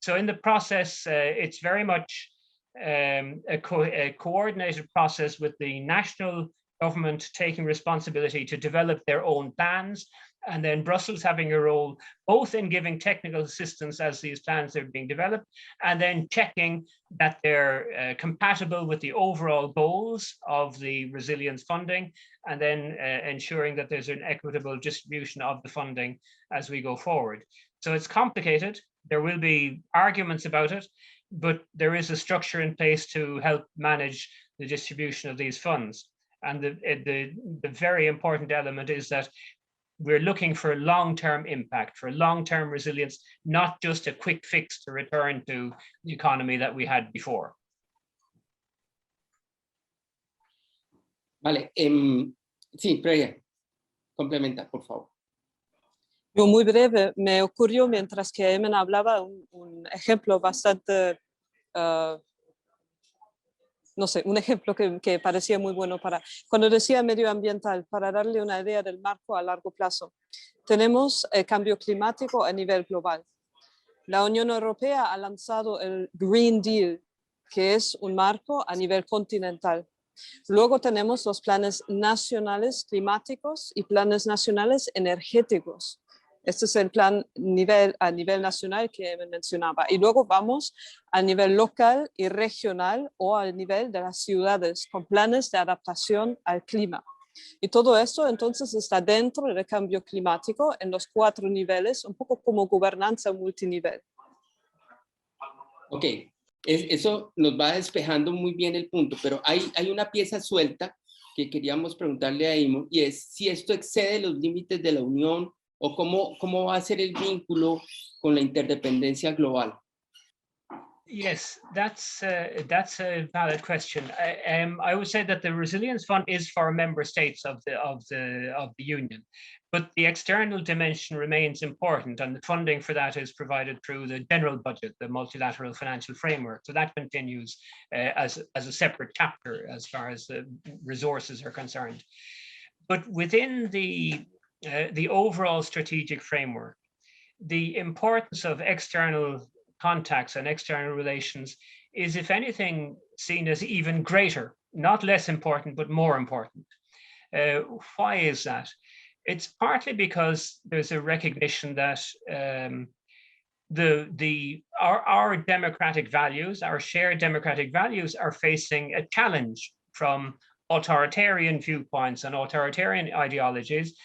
Speaker 4: So in the process, it's very much a coordinated process with the national government taking responsibility to develop their own plans, and then Brussels having a role both in giving technical assistance as these plans are being developed, and then checking that they're compatible with the overall goals of the resilience funding, and then ensuring that there's an equitable distribution of the funding as we go forward. So it's complicated. There will be arguments about it, but there is a structure in place to help manage the distribution of these funds. And the very important element is that we're looking for long-term impact, for long-term resilience, not just a quick fix to return to the economy that we had before.
Speaker 2: Vale, sí, Freya, complementa, por favor.
Speaker 3: Yo muy breve, me ocurrió mientras que Emen hablaba un ejemplo bastante, no sé, un ejemplo que parecía muy bueno cuando decía medioambiental, para darle una idea del marco a largo plazo. Tenemos el cambio climático a nivel global. La Unión Europea ha lanzado el Green Deal, que es un marco a nivel continental. Luego tenemos los planes nacionales climáticos y planes nacionales energéticos. Este es el plan a nivel nacional que mencionaba. Y luego vamos a nivel local y regional o al nivel de las ciudades con planes de adaptación al clima. Y todo esto entonces está dentro del cambio climático en los 4 niveles, un poco como gobernanza multinivel.
Speaker 2: Ok, eso nos va despejando muy bien el punto, pero hay una pieza suelta que queríamos preguntarle a Eamon, y es si esto excede los límites de la Unión o cómo va a ser el vínculo con la interdependencia global.
Speaker 4: Yes, that's a valid question. I would say that the Resilience Fund is for member states of the Union, but the external dimension remains important, and the funding for that is provided through the general budget, the multilateral financial framework. So that continues as a separate chapter as far as the resources are concerned. But within the overall strategic framework, the importance of external contacts and external relations is, if anything, seen as even greater, not less important, but more important. Why is that? It's partly because there's a recognition that our democratic values, our shared democratic values, are facing a challenge from authoritarian viewpoints and authoritarian ideologies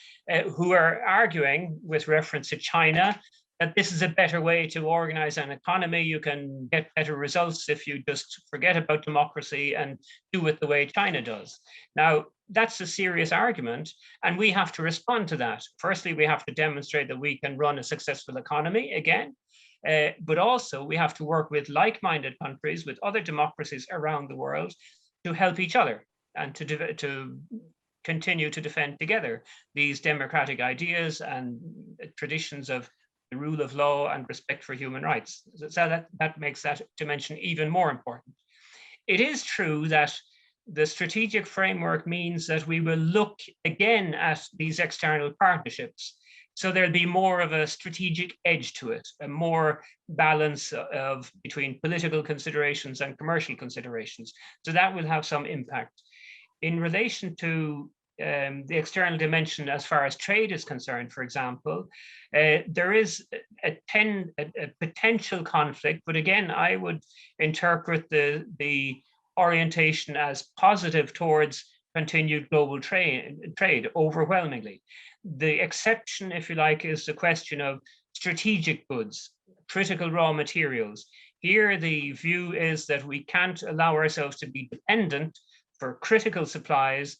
Speaker 4: who are arguing, with reference to China, that this is a better way to organize an economy. You can get better results if you just forget about democracy and do it the way China does. Now, that's a serious argument, and we have to respond to that. Firstly, we have to demonstrate that we can run a successful economy again, but also we have to work with like-minded countries, with other democracies around the world, to help each other and to continue to defend together these democratic ideas and traditions of the rule of law and respect for human rights. So that makes that dimension even more important. It is true that the strategic framework means that we will look again at these external partnerships. So there'll be more of a strategic edge to it, a more balance between political considerations and commercial considerations. So that will have some impact. In relation to the external dimension as far as trade is concerned, for example, there is a potential conflict, but again, I would interpret the orientation as positive towards continued global trade overwhelmingly. The exception, if you like, is the question of strategic goods, critical raw materials. Here, the view is that we can't allow ourselves to be dependent for critical supplies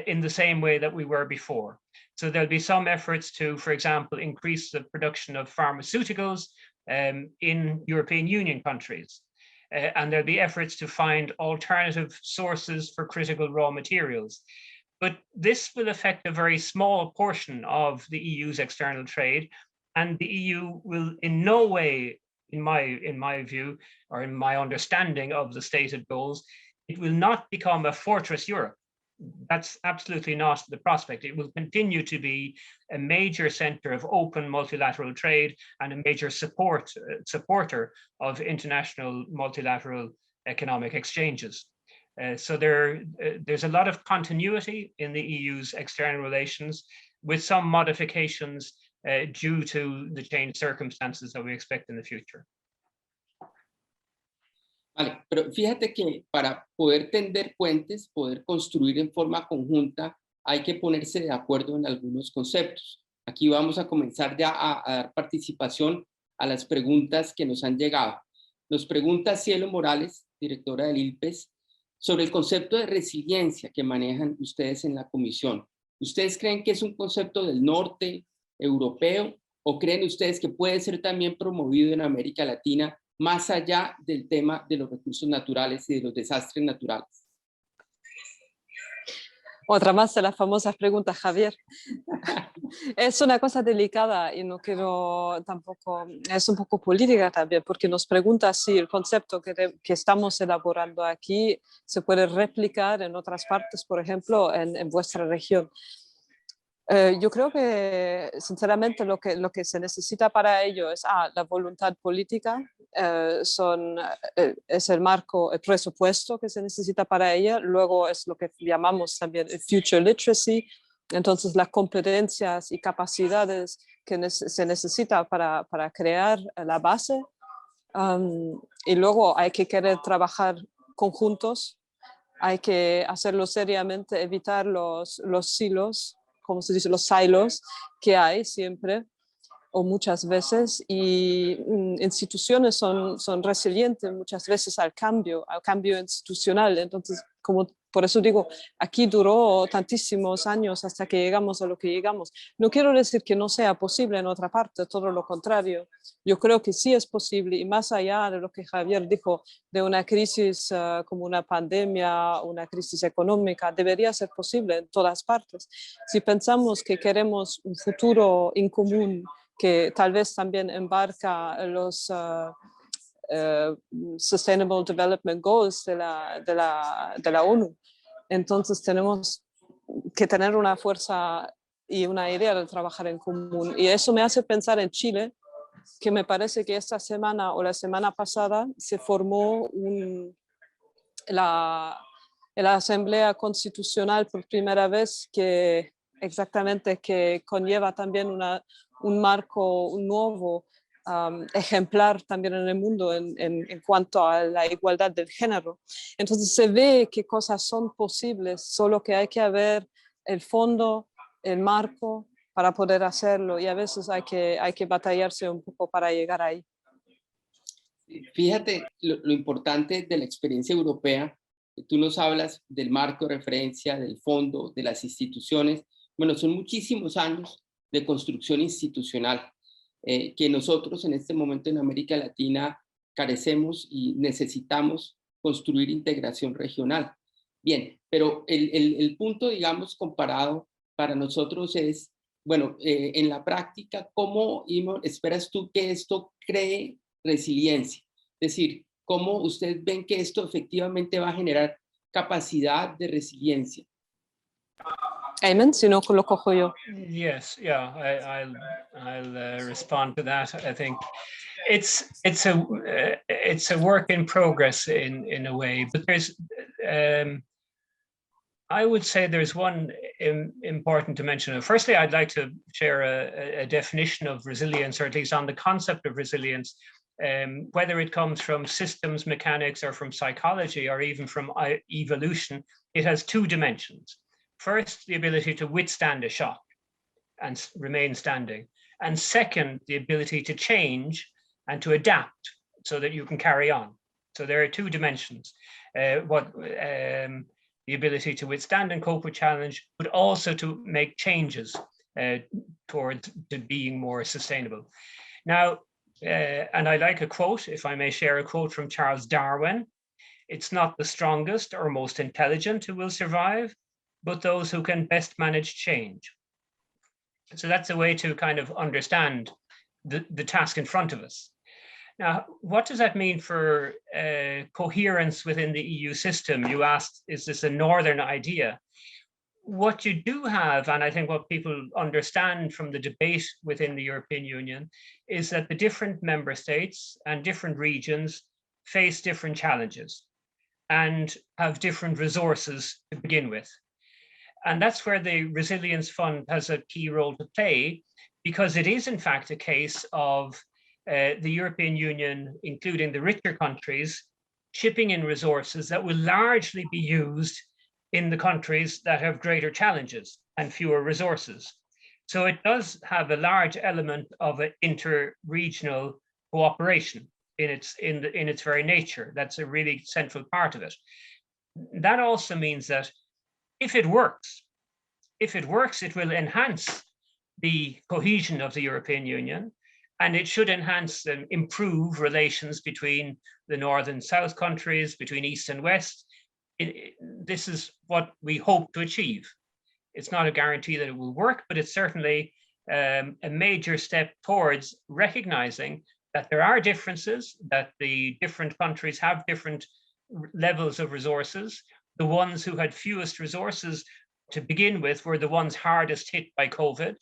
Speaker 4: in the same way that we were before. So there'll be some efforts to, for example, increase the production of pharmaceuticals in European Union countries. And there'll be efforts to find alternative sources for critical raw materials. But this will affect a very small portion of the EU's external trade, and the EU will in no way, in my view, or in my understanding of the stated goals, it will not become a fortress Europe. That's absolutely not the prospect. It will continue to be a major center of open multilateral trade and a major supporter of international multilateral economic exchanges. So there's a lot of continuity in the EU's external relations, with some modifications due to the changed circumstances that we expect in the future.
Speaker 2: Vale, pero fíjate que para poder tender puentes, poder construir en forma conjunta, hay que ponerse de acuerdo en algunos conceptos. Aquí vamos a comenzar ya a dar participación a las preguntas que nos han llegado. Nos pregunta Cielo Morales, directora del ILPES, sobre el concepto de resiliencia que manejan ustedes en la comisión. ¿Ustedes creen que es un concepto del norte europeo o creen ustedes que puede ser también promovido en América Latina, más allá del tema de los recursos naturales y de los desastres naturales?
Speaker 3: Otra más de las famosas preguntas, Javier. Es una cosa delicada y no quiero tampoco, es un poco política también, porque nos pregunta si el concepto que estamos elaborando aquí se puede replicar en otras partes, por ejemplo, en vuestra región. Yo creo que, sinceramente, lo que se necesita para ello es la voluntad política, es el marco, el presupuesto que se necesita para ella, luego es lo que llamamos también future literacy, entonces las competencias y capacidades que se necesita para crear la base, y luego hay que querer trabajar conjuntos, hay que hacerlo seriamente, evitar los silos, como se dice, los silos que hay siempre o muchas veces, y instituciones son resilientes muchas veces al cambio institucional. Entonces, como por eso digo, aquí duró tantísimos años hasta que llegamos a lo que llegamos. No quiero decir que no sea posible en otra parte, todo lo contrario. Yo creo que sí es posible, y más allá de lo que Javier dijo, de una crisis como una pandemia, una crisis económica, debería ser posible en todas partes. Si pensamos que queremos un futuro en común, que tal vez también embarca los Sustainable Development Goals de la ONU. Entonces tenemos que tener una fuerza y una idea de trabajar en común. Y eso me hace pensar en Chile, que me parece que esta semana o la semana pasada se formó la Asamblea Constitucional por primera vez, que exactamente que conlleva también un marco, un nuevo ejemplar también en el mundo en cuanto a la igualdad del género. Entonces se ve que cosas son posibles, solo que hay que ver el fondo, el marco para poder hacerlo, y a veces hay que batallarse un poco para llegar ahí.
Speaker 2: Fíjate lo importante de la experiencia europea. Tú nos hablas del marco de referencia, del fondo, de las instituciones. Bueno, son muchísimos años de construcción institucional que nosotros en este momento en América Latina carecemos y necesitamos construir integración regional. Bien, pero el punto, digamos, comparado para nosotros es, bueno, en la práctica, ¿cómo esperas tú que esto cree resiliencia? Es decir, ¿cómo ustedes ven que esto efectivamente va a generar capacidad de resiliencia?
Speaker 3: Amen, si no lo cojo yo.
Speaker 4: Yes, yeah, I'll respond to that. I think it's a work in progress in a way, but there's I would say there's one important to mention. Firstly, I'd like to share a definition of resilience, or at least on the concept of resilience, whether it comes from systems mechanics or from psychology or even from evolution. It has two dimensions. First, the ability to withstand a shock and remain standing. And second, the ability to change and to adapt so that you can carry on. So there are two dimensions. The ability to withstand and cope with challenge, but also to make changes towards to being more sustainable. Now, and I like a quote, if I may share a quote from Charles Darwin: "It's not the strongest or most intelligent who will survive, but those who can best manage change." So that's a way to kind of understand the task in front of us. Now, what does that mean for coherence within the EU system? You asked, is this a northern idea? What you do have, and I think what people understand from the debate within the European Union, is that the different member states and different regions face different challenges and have different resources to begin with. And that's where the Resilience Fund has a key role to play, because it is in fact a case of the European Union, including the richer countries, chipping in resources that will largely be used in the countries that have greater challenges and fewer resources. So it does have a large element of an inter-regional cooperation in its very nature. That's a really central part of it. That also means that if it works, it will enhance the cohesion of the European Union, and it should enhance and improve relations between the North and South countries, between East and West. This is what we hope to achieve. It's not a guarantee that it will work, but it's certainly a major step towards recognizing that there are differences, that the different countries have different levels of resources. The ones who had fewest resources to begin with were the ones hardest hit by COVID.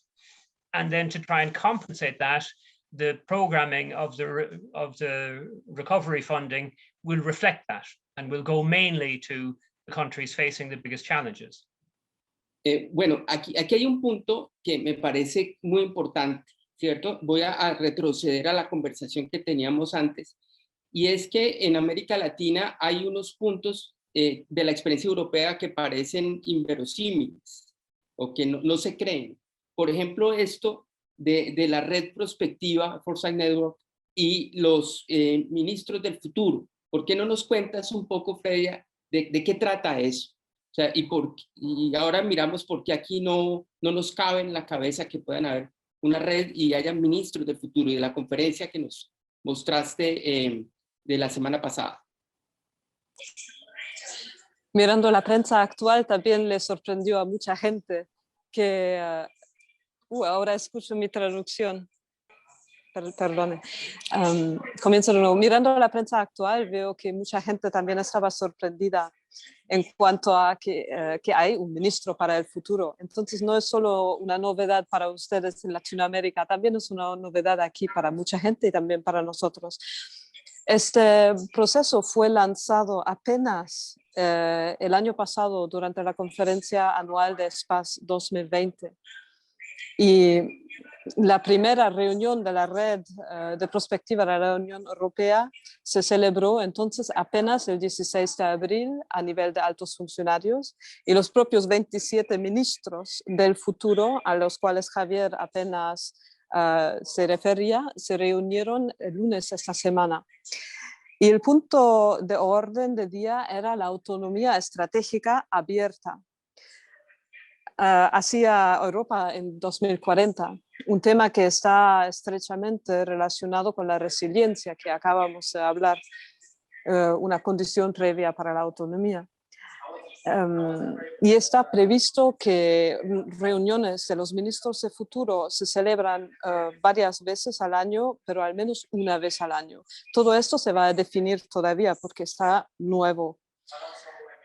Speaker 4: And then to try and compensate that, the programming of the recovery funding will reflect that and will go mainly to the countries facing the biggest challenges.
Speaker 2: Bueno, aquí hay un punto que me parece muy importante, ¿cierto? Voy a retroceder a la conversación que teníamos antes, y es que en América Latina hay unos puntos de la experiencia europea que parecen inverosímiles o que no se creen. Por ejemplo, esto de la red prospectiva, Foresight Network, y los ministros del futuro. ¿Por qué no nos cuentas un poco, Freya, de qué trata eso? sea, y ahora miramos por qué aquí no nos cabe en la cabeza que puedan haber una red y haya ministros del futuro, y de la conferencia que nos mostraste de la semana pasada.
Speaker 3: Mirando la prensa actual, también le sorprendió a mucha gente que... ahora escucho mi traducción. Perdone. Comienzo de nuevo. Mirando la prensa actual, veo que mucha gente también estaba sorprendida en cuanto a que hay un ministro para el futuro. Entonces, no es solo una novedad para ustedes en Latinoamérica, también es una novedad aquí para mucha gente y también para nosotros. Este proceso fue lanzado apenas el año pasado durante la conferencia anual de SPAS 2020. Y la primera reunión de la red de prospectiva de la Unión Europea se celebró entonces apenas el 16 de abril a nivel de altos funcionarios, y los propios 27 ministros del futuro a los cuales Javier apenas se refería se reunieron el lunes esta semana. Y el punto de orden de día era la autonomía estratégica abierta hacia Europa en 2040, un tema que está estrechamente relacionado con la resiliencia que acabamos de hablar, una condición previa para la autonomía. Y está previsto que reuniones de los ministros de futuro se celebran varias veces al año, pero al menos una vez al año. Todo esto se va a definir todavía porque está nuevo.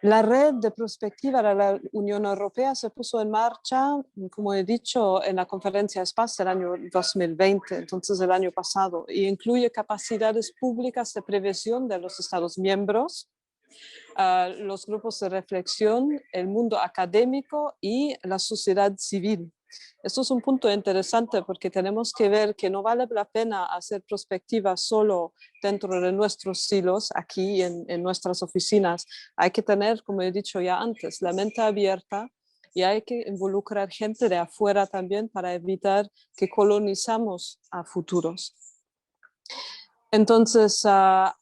Speaker 3: La red de prospectiva de la Unión Europea se puso en marcha, como he dicho, en la conferencia SPAS del año 2020, entonces el año pasado, y incluye capacidades públicas de prevención de los Estados miembros, los grupos de reflexión, el mundo académico y la sociedad civil. Esto es un punto interesante porque tenemos que ver que no vale la pena hacer prospectiva solo dentro de nuestros silos, aquí en nuestras oficinas. Hay que tener, como he dicho ya antes, la mente abierta, y hay que involucrar gente de afuera también para evitar que colonizamos a futuros. Entonces, a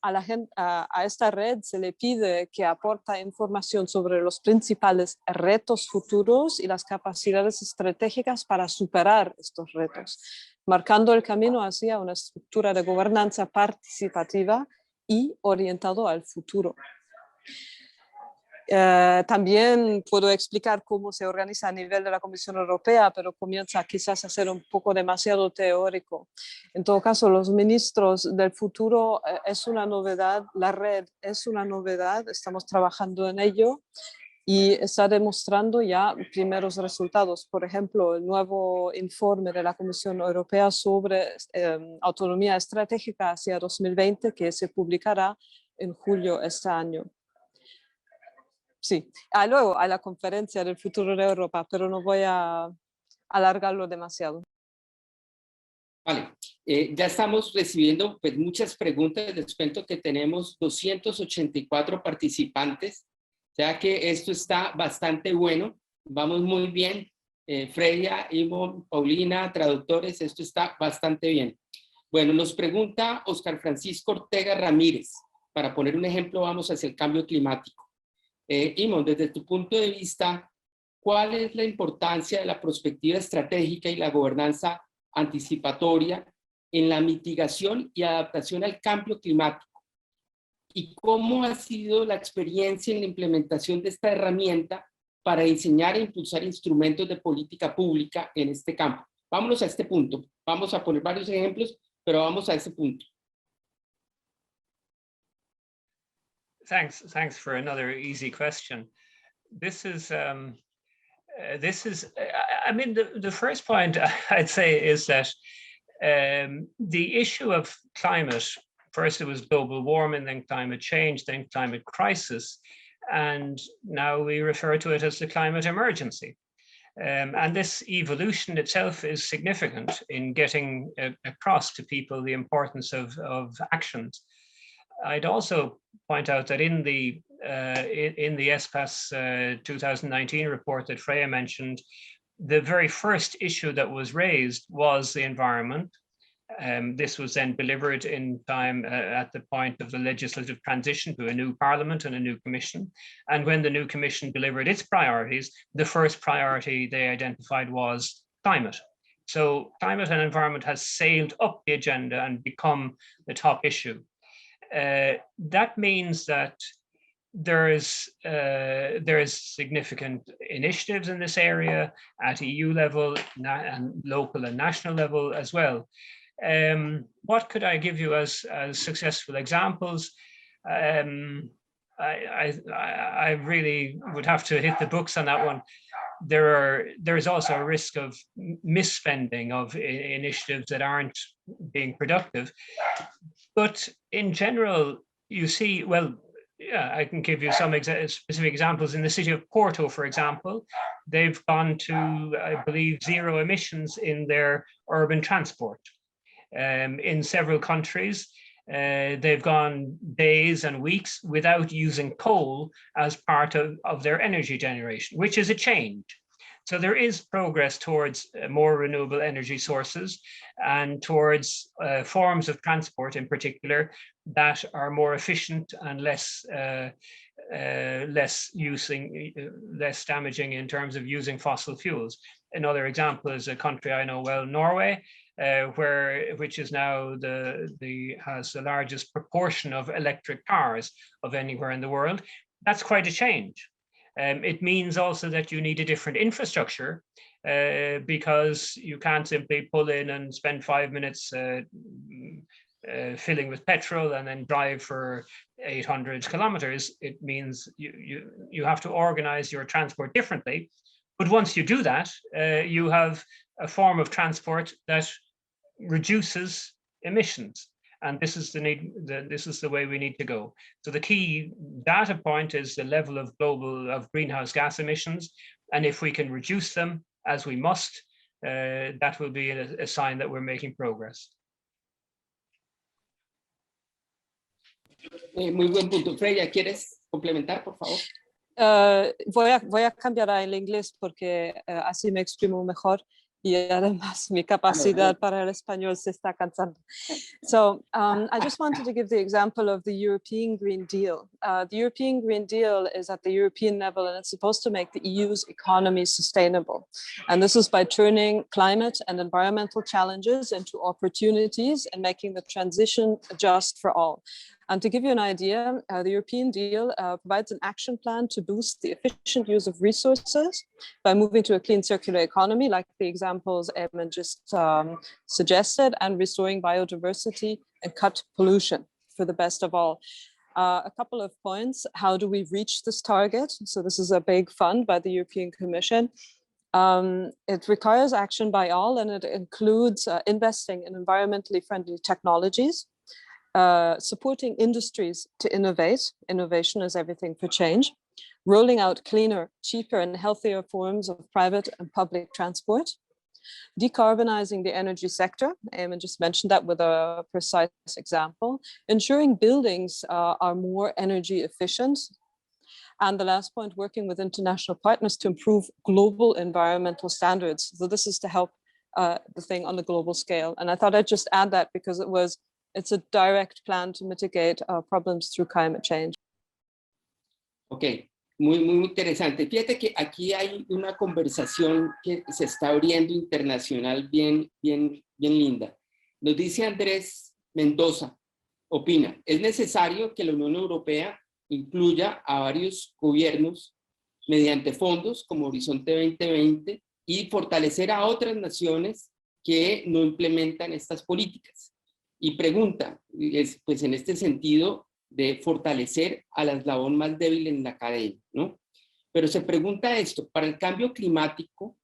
Speaker 3: esta red se le pide que aporte información sobre los principales retos futuros y las capacidades estratégicas para superar estos retos, marcando el camino hacia una estructura de gobernanza participativa y orientado al futuro. También puedo explicar cómo se organiza a nivel de la Comisión Europea, pero comienza quizás a ser un poco demasiado teórico. En todo caso, los ministros del futuro es una novedad, la red es una novedad, estamos trabajando en ello y está demostrando ya primeros resultados. Por ejemplo, el nuevo informe de la Comisión Europea sobre autonomía estratégica hacia 2020, que se publicará en julio este año. Sí, luego a la conferencia del futuro de Europa, pero no voy a alargarlo demasiado.
Speaker 2: Vale, ya estamos recibiendo pues, muchas preguntas. Les cuento que tenemos 284 participantes, o sea que esto está bastante bueno, vamos muy bien. Freya, Imo, Paulina, traductores, esto está bastante bien. Bueno, nos pregunta Oscar Francisco Ortega Ramírez, para poner un ejemplo, vamos hacia el cambio climático. Imo, desde tu punto de vista, ¿cuál es la importancia de la prospectiva estratégica y la gobernanza anticipatoria en la mitigación y adaptación al cambio climático? ¿Y cómo ha sido la experiencia en la implementación de esta herramienta para diseñar e impulsar instrumentos de política pública en este campo? Vámonos a este punto. Vamos a poner varios ejemplos, pero vamos a ese punto.
Speaker 4: Thanks for another easy question. This is, I mean, the first point I'd say is that the issue of climate, first it was global warming, then climate change, then climate crisis, and now we refer to it as the climate emergency. And this evolution itself is significant in getting across to people the importance of actions. I'd also point out that in the SPAS 2019 report that Freya mentioned, the very first issue that was raised was the environment, This was then delivered in time at the point of the legislative transition to a new parliament and a new commission. And when the new commission delivered its priorities, the first priority they identified was climate. So climate and environment has sailed up the agenda and become the top issue. That means that there is significant initiatives in this area at EU level and local and national level as well. What could I give you as successful examples? I really would have to hit the books on that one. There is also a risk of misspending of initiatives that aren't being productive. But in general, you see, well, yeah, I can give you some specific examples. In the city of Porto, for example, they've gone to, I believe, zero emissions in their urban transport. In several countries, they've gone days and weeks without using coal as part of their energy generation, which is a change. So there is progress towards more renewable energy sources and towards forms of transport in particular that are more efficient and less damaging in terms of using fossil fuels. Another example is a country I know well, Norway, which is now has the largest proportion of electric cars of anywhere in the world. That's quite a change. It means also that you need a different infrastructure because you can't simply pull in and spend 5 minutes filling with petrol and then drive for 800 kilometers. It means you have to organize your transport differently. But once you do that, you have a form of transport that reduces emissions. And this is the way we need to go. So the key data point is the level of greenhouse gas emissions. And if we can reduce them, as we must, that will be a sign that we're making progress.
Speaker 2: Muy buen punto. Freya, ¿quieres complementar, por favor?
Speaker 3: Voy a cambiar al inglés porque así me exprimo mejor. Y además mi capacidad para el español se está cansando. So I just wanted to give the example of the European Green Deal. The European Green Deal is at the European level and it's supposed to make the EU's economy sustainable. And this is by turning climate and environmental challenges into opportunities and making the transition just for all. And to give you an idea, the European deal provides an action plan to boost the efficient use of resources by moving to a clean circular economy, like the examples Eamon just suggested, and restoring biodiversity and cut pollution for the best of all. A couple of points. How do we reach this target? So this is a big fund by the European Commission. It requires action by all, and it includes investing in environmentally friendly technologies, supporting industries to innovate. Innovation is everything for change. Rolling out cleaner, cheaper and healthier forms of private and public transport. Decarbonizing the energy sector, Eamon just mentioned that with a precise example. Ensuring buildings are more energy efficient. And the last point, working with international partners to improve global environmental standards. So this is to help the thing on the global scale. And I thought I'd just add that because it's a direct plan to mitigate problems through climate change.
Speaker 2: Ok, muy interesante. Fíjate que aquí hay una conversación que se está abriendo internacional bien linda. Nos dice Andrés Mendoza, opina, es necesario que la Unión Europea incluya a varios gobiernos mediante fondos como Horizonte 2020 y fortalecer a otras naciones que no implementan estas políticas. Y pregunta, pues en este sentido de fortalecer a la eslabón más débil en la cadena, ¿no? Pero se pregunta esto, para el cambio climático,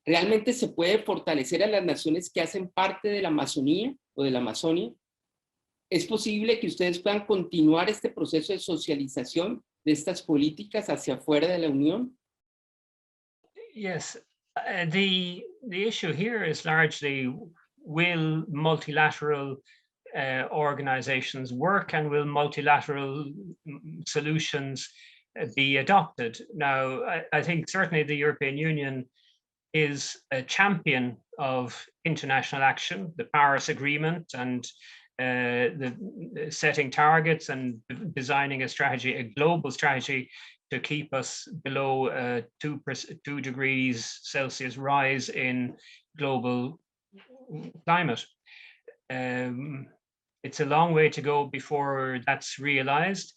Speaker 2: ¿realmente se puede fortalecer a las naciones que hacen parte de la Amazonía o de la Amazonia? ¿Es posible que ustedes puedan continuar este proceso de socialización de estas políticas hacia afuera de la Unión?
Speaker 4: Yes, the issue here is largely will multilateral organizations work and will multilateral solutions be adopted? Now, I think certainly the European Union is a champion of international action, the Paris Agreement, and the setting targets and designing a strategy, a global strategy to keep us below 2 degrees Celsius rise in global climate. It's a long way to go before that's realized.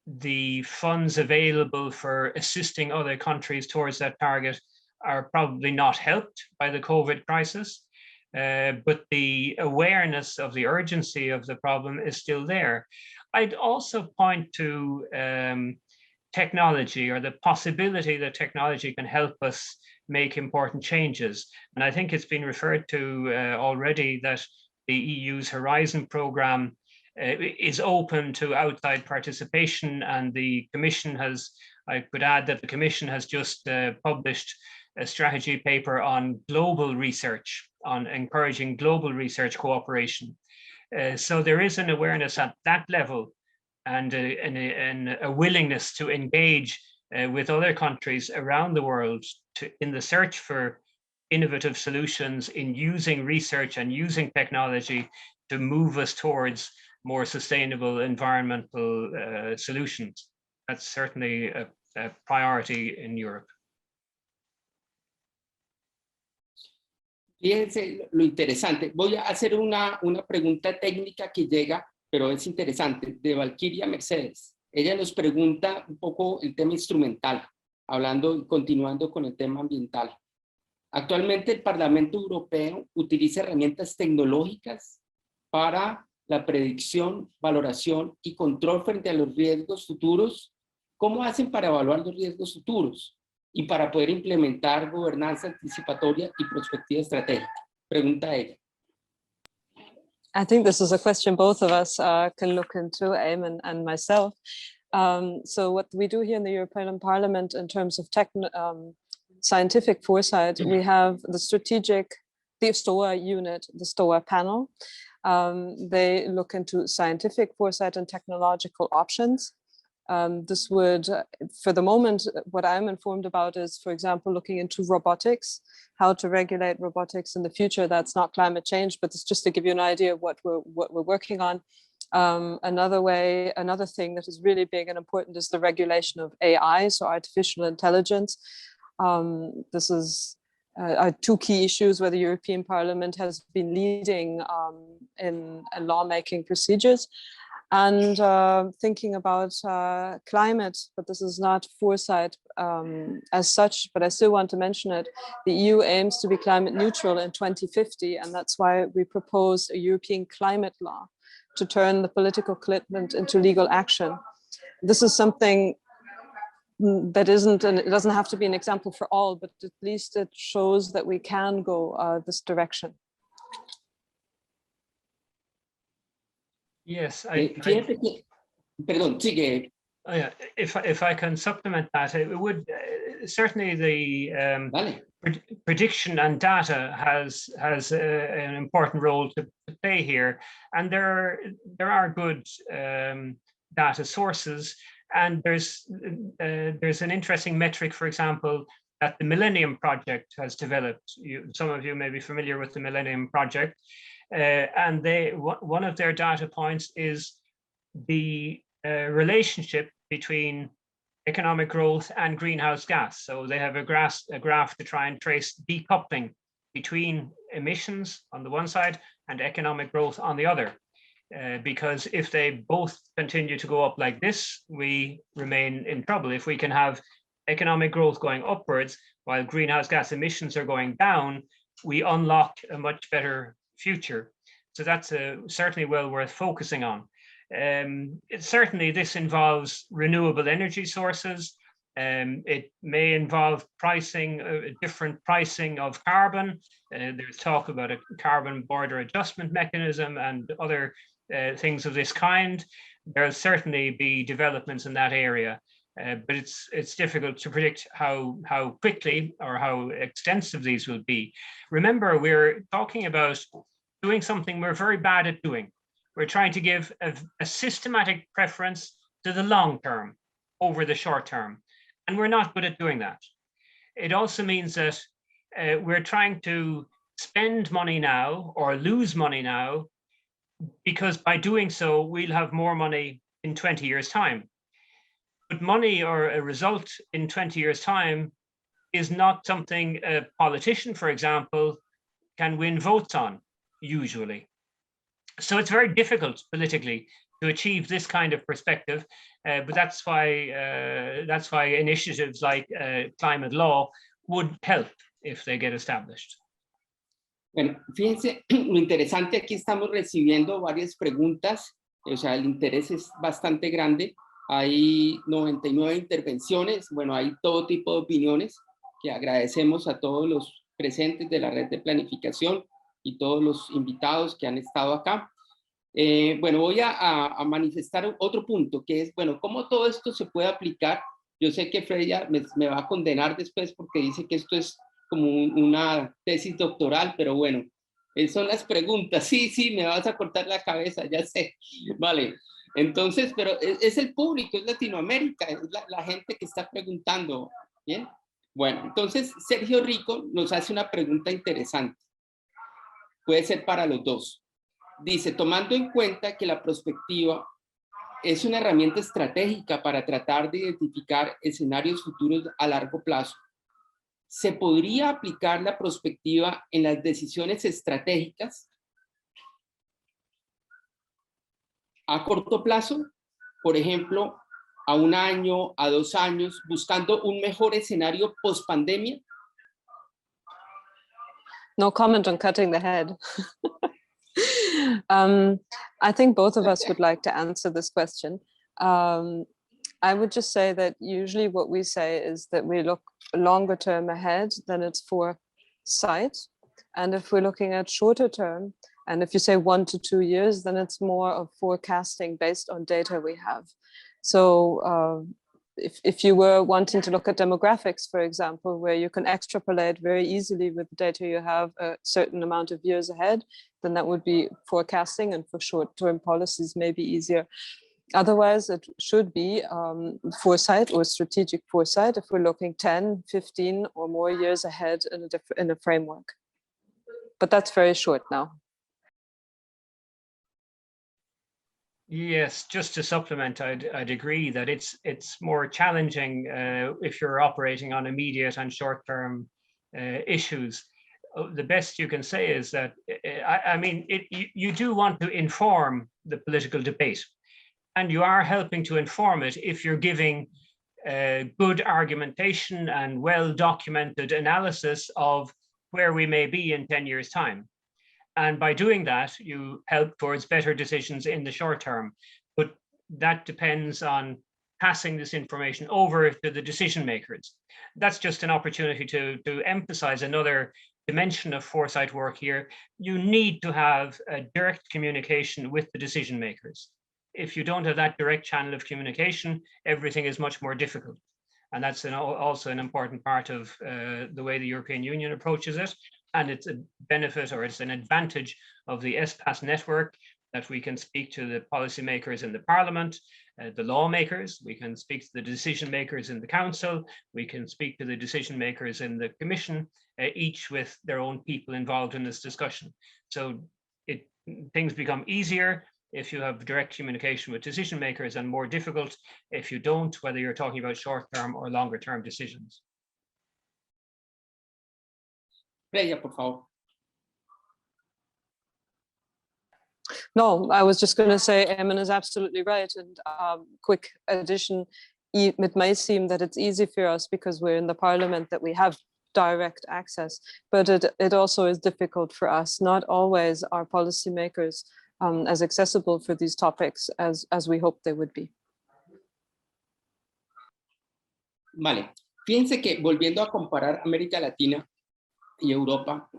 Speaker 4: The funds available for assisting other countries towards that target are probably not helped by the COVID crisis, but the awareness of the urgency of the problem is still there. I'd also point to technology, or the possibility that technology can help us make important changes. And I think it's been referred to already that the EU's Horizon program is open to outside participation, and the Commission has, I could add that the Commission has just published a strategy paper on global research, on encouraging global research cooperation. So there is an awareness at that level, and a willingness to engage with other countries around the world in the search for innovative solutions, in using research and using technology to move us towards more sustainable environmental solutions. That's certainly a priority in Europe.
Speaker 2: Fíjense lo interesante. Voy a hacer una pregunta técnica que llega, pero es interesante, de Valquiria Mercedes. Ella nos pregunta un poco el tema instrumental, continuando con el tema ambiental. Actualmente el Parlamento Europeo utiliza herramientas tecnológicas para la predicción, valoración y control frente a los riesgos futuros. ¿Cómo hacen para evaluar los riesgos futuros y para poder implementar gobernanza anticipatoria y prospectiva estratégica? Pregunta ella.
Speaker 3: I think this is a question both of us can look into, Eamon and myself. So what we do here in the European Parliament in terms of scientific foresight, we have the STOA unit, the STOA panel. They look into scientific foresight and technological options. This would, for the moment, what I'm informed about is, for example, looking into robotics, how to regulate robotics in the future. That's not climate change, but it's just to give you an idea of what we're working on. Another thing that is really big and important is the regulation of AI, so artificial intelligence. This is two key issues where the European Parliament has been leading in lawmaking procedures. And thinking about climate, but this is not foresight as such, but I still want to mention it. The EU aims to be climate neutral in 2050, and that's why we proposed a European climate law to turn the political commitment into legal action. This is something that isn't, and it doesn't have to be an example for all, but at least it shows that we can go this direction.
Speaker 4: Yes,
Speaker 2: perdón, sigue.
Speaker 4: If I can supplement that, it would certainly the prediction and data has an important role to play here, and there are good data sources, and there's an interesting metric, for example, that the Millennium Project has developed. Some of you may be familiar with the Millennium Project. And one of their data points is the relationship between economic growth and greenhouse gas. So they have a graph to try and trace decoupling between emissions on the one side and economic growth on the other. Because if they both continue to go up like this, we remain in trouble. If we can have economic growth going upwards while greenhouse gas emissions are going down, we unlock a much better future. So that's certainly well worth focusing on. Certainly this involves renewable energy sources. It may involve pricing, different pricing of carbon. There's talk about a carbon border adjustment mechanism and other things of this kind. There'll certainly be developments in that area, but it's difficult to predict how quickly or how extensive these will be. Remember, we're talking about doing something we're very bad at doing. We're trying to give a systematic preference to the long term over the short term, and we're not good at doing that. It also means that we're trying to spend money now or lose money now, because by doing so, we'll have more money in 20 years' time. But money or a result in 20 years' time is not something a politician, for example, can win votes on, usually. So it's very difficult politically to achieve this kind of perspective, but that's why initiatives like climate law would help if they get established.
Speaker 2: Bueno, fíjense, lo interesante, aquí estamos recibiendo varias preguntas, o sea, el interés es bastante grande, hay 99 intervenciones, bueno, hay todo tipo de opiniones, que agradecemos a todos los presentes de la red de planificación y todos los invitados que han estado acá. Bueno, voy a manifestar otro punto, que es, bueno, ¿cómo todo esto se puede aplicar? Yo sé que Freya me va a condenar después porque dice que esto es como una tesis doctoral, pero bueno, son las preguntas. Sí, me vas a cortar la cabeza, ya sé. Vale, entonces, pero es el público, es Latinoamérica, es la gente que está preguntando, ¿bien? Bueno, entonces Sergio Rico nos hace una pregunta interesante. Puede ser para los dos. Dice, tomando en cuenta que la prospectiva es una herramienta estratégica para tratar de identificar escenarios futuros a largo plazo, ¿se podría aplicar la prospectiva en las decisiones estratégicas a corto plazo? Por ejemplo, a 1 año, a 2 años, buscando un mejor escenario post-pandemia.
Speaker 3: No comment on cutting the head. I think both of us would like to answer this question. I would just say that usually what we say is that we look longer term ahead, then it's foresight. And if we're looking at shorter term, and if you say 1 to 2 years, then it's more of forecasting based on data we have. So if you were wanting to look at demographics, for example, where you can extrapolate very easily with the data you have a certain amount of years ahead, then that would be forecasting, and for short-term policies may be easier. Otherwise, it should be foresight or strategic foresight if we're looking 10, 15 or more years ahead in a framework. But that's very short now.
Speaker 4: Yes, just to supplement, I'd agree that it's more challenging if you're operating on immediate and short-term issues. The best you can say is that, you do want to inform the political debate, and you are helping to inform it if you're giving good argumentation and well-documented analysis of where we may be in 10 years' time. And by doing that, you help towards better decisions in the short term. But that depends on passing this information over to the decision makers. That's just an opportunity to emphasize another dimension of foresight work here. You need to have a direct communication with the decision makers. If you don't have that direct channel of communication, everything is much more difficult. And that's also an important part of the way the European Union approaches it. And it's a benefit, or it's an advantage of the ESPAS network, that we can speak to the policymakers in the parliament, the lawmakers, we can speak to the decision makers in the council, we can speak to the decision makers in the commission, each with their own people involved in this discussion. So things become easier if you have direct communication with decision makers, and more difficult if you don't, whether you're talking about short-term or longer-term decisions.
Speaker 2: Freya, por favor.
Speaker 3: No, I was just going to say Eamon is absolutely right. And quick addition, it may seem that it's easy for us because we're in the parliament, that we have direct access, but it also is difficult for us. Not always are policymakers as accessible for these topics as we hope they would be.
Speaker 2: Vale, fíjense que volviendo a comparar América Latina y Europa,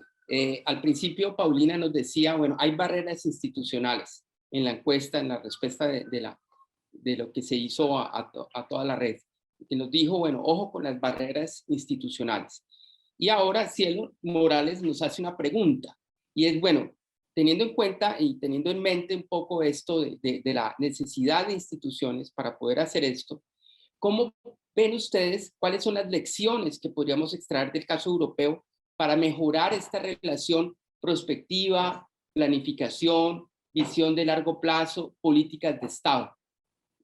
Speaker 2: al principio Paulina nos decía, bueno, hay barreras institucionales en la encuesta, en la respuesta de lo que se hizo a toda la red, que nos dijo, bueno, ojo con las barreras institucionales. Y ahora Cielo Morales nos hace una pregunta, y es, bueno, teniendo en cuenta y teniendo en mente un poco esto de la necesidad de instituciones para poder hacer esto, ¿cómo ven ustedes cuáles son las lecciones que podríamos extraer del caso europeo para mejorar esta relación prospectiva, planificación, visión de largo plazo, políticas de Estado,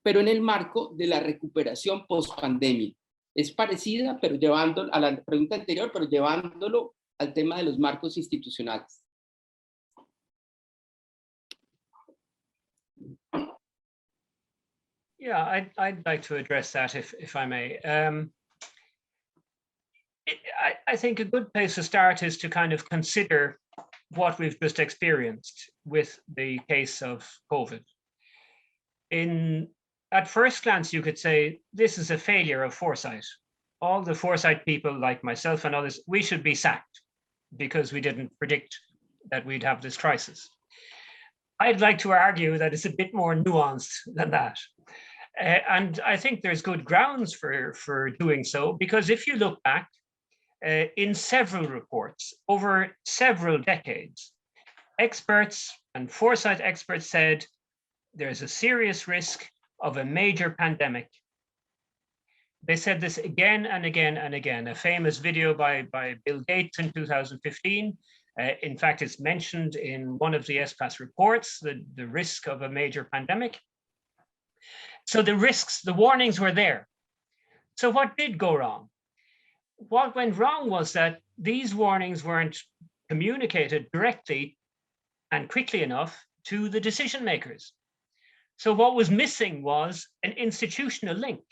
Speaker 2: pero en el marco de la recuperación post-pandemia. Es parecida, pero llevándolo a la pregunta anterior, pero llevándolo al tema de los marcos institucionales.
Speaker 4: Yeah, I'd like to address that if I may. I think a good place to start is to kind of consider what we've just experienced with the case of COVID. At first glance, you could say this is a failure of foresight. All the foresight people like myself and others, we should be sacked because we didn't predict that we'd have this crisis. I'd like to argue that it's a bit more nuanced than that. And I think there's good grounds for doing so, because if you look back in several reports over several decades, experts and foresight experts said there's a serious risk of a major pandemic. They said this again and again and again. A famous video by Bill Gates in 2015. In fact, it's mentioned in one of the ESPAS reports, the risk of a major pandemic. So the risks, the warnings were there. So what did go wrong? What went wrong was that these warnings weren't communicated directly and quickly enough to the decision makers. So what was missing was an institutional link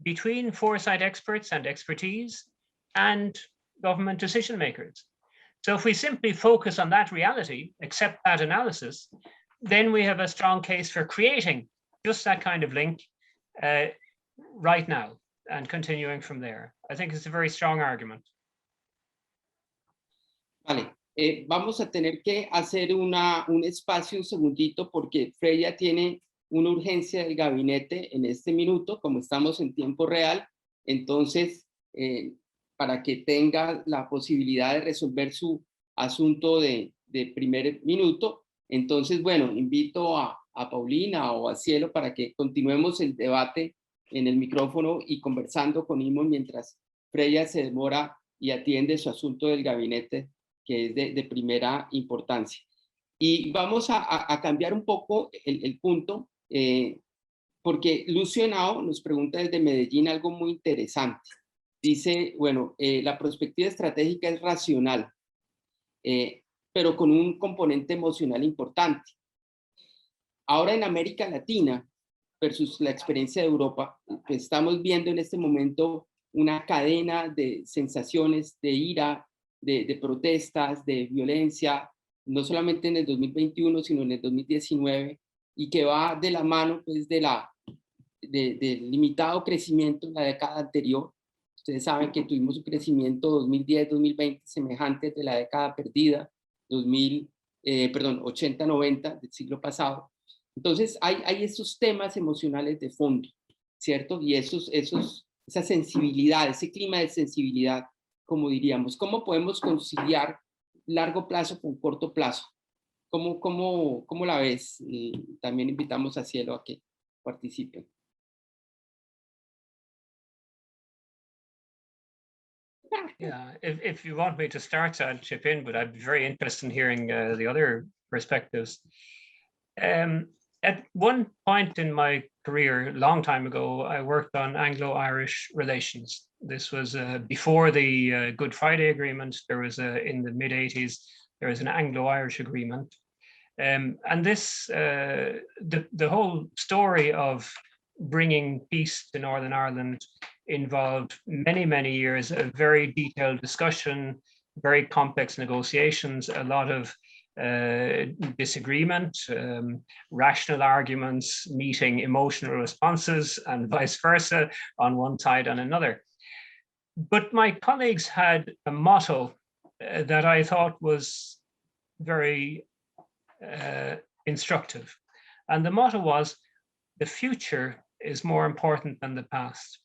Speaker 4: between foresight experts and expertise and government decision makers. So if we simply focus on that reality, accept that analysis, then we have a strong case for creating just that kind of link right now and continuing from there. I think it's a very strong argument.
Speaker 2: Vale, vamos a tener que hacer un espacio, un segundito, porque Freya tiene una urgencia del gabinete en este minuto, como estamos en tiempo real. Entonces, para que tenga la posibilidad de resolver su asunto de primer minuto, entonces, bueno, invito a Paulina o a Cielo para que continuemos el debate en el micrófono y conversando con Imo mientras Freya se demora y atiende su asunto del gabinete, que es de primera importancia. Y vamos a cambiar un poco el punto, porque Lucio Henao nos pregunta desde Medellín algo muy interesante. Dice, bueno, la perspectiva estratégica es racional, pero con un componente emocional importante. Ahora en América Latina, versus la experiencia de Europa, pues estamos viendo en este momento una cadena de sensaciones de ira, de protestas, de violencia, no solamente en el 2021, sino en el 2019, y que va de la mano pues, del limitado crecimiento en la década anterior. Ustedes saben que tuvimos un crecimiento 2010-2020 semejante de la década perdida, 80-90 del siglo pasado. Entonces hay esos temas emocionales de fondo, ¿cierto? Y esa sensibilidad, ese clima de sensibilidad, como diríamos. ¿Cómo podemos conciliar largo plazo con corto plazo? ¿Cómo la ves? También invitamos a Cielo a que participe.
Speaker 4: Yeah, if you want me to start, I'll chip in, but I'd be very interested in hearing the other perspectives. At one point in my career, a long time ago, I worked on Anglo-Irish relations. This was before the Good Friday Agreement. There was in the mid-80s, there was an Anglo-Irish agreement. And this, the whole story of bringing peace to Northern Ireland involved many, many years of very detailed discussion, very complex negotiations, a lot of disagreement, rational arguments meeting emotional responses, and vice versa on one side and another. But my colleagues had a motto that I thought was very instructive. And the motto was, the future is more important than the past.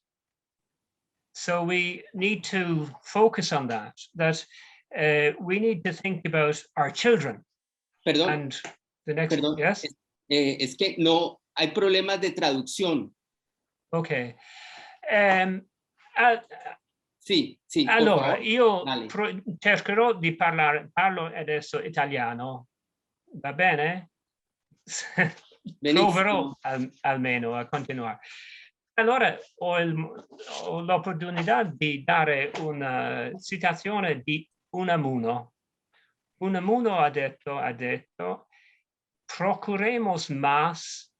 Speaker 4: So we need to focus on that we need to think about our children.
Speaker 2: Perdón,
Speaker 4: and the next,
Speaker 2: perdón,
Speaker 4: yes?
Speaker 2: Es que no, hay problemas de traducción.
Speaker 4: Okay.
Speaker 2: Sì, sì,
Speaker 4: Allora,
Speaker 2: por
Speaker 4: io
Speaker 2: favor.
Speaker 4: cercherò di parlo adesso italiano, va bene? Proverò
Speaker 2: Benissimo.
Speaker 4: almeno a continuare. Allora, ho l'opportunità di dare una citazione di Unamuno. Unamuno ha detto, procuremos más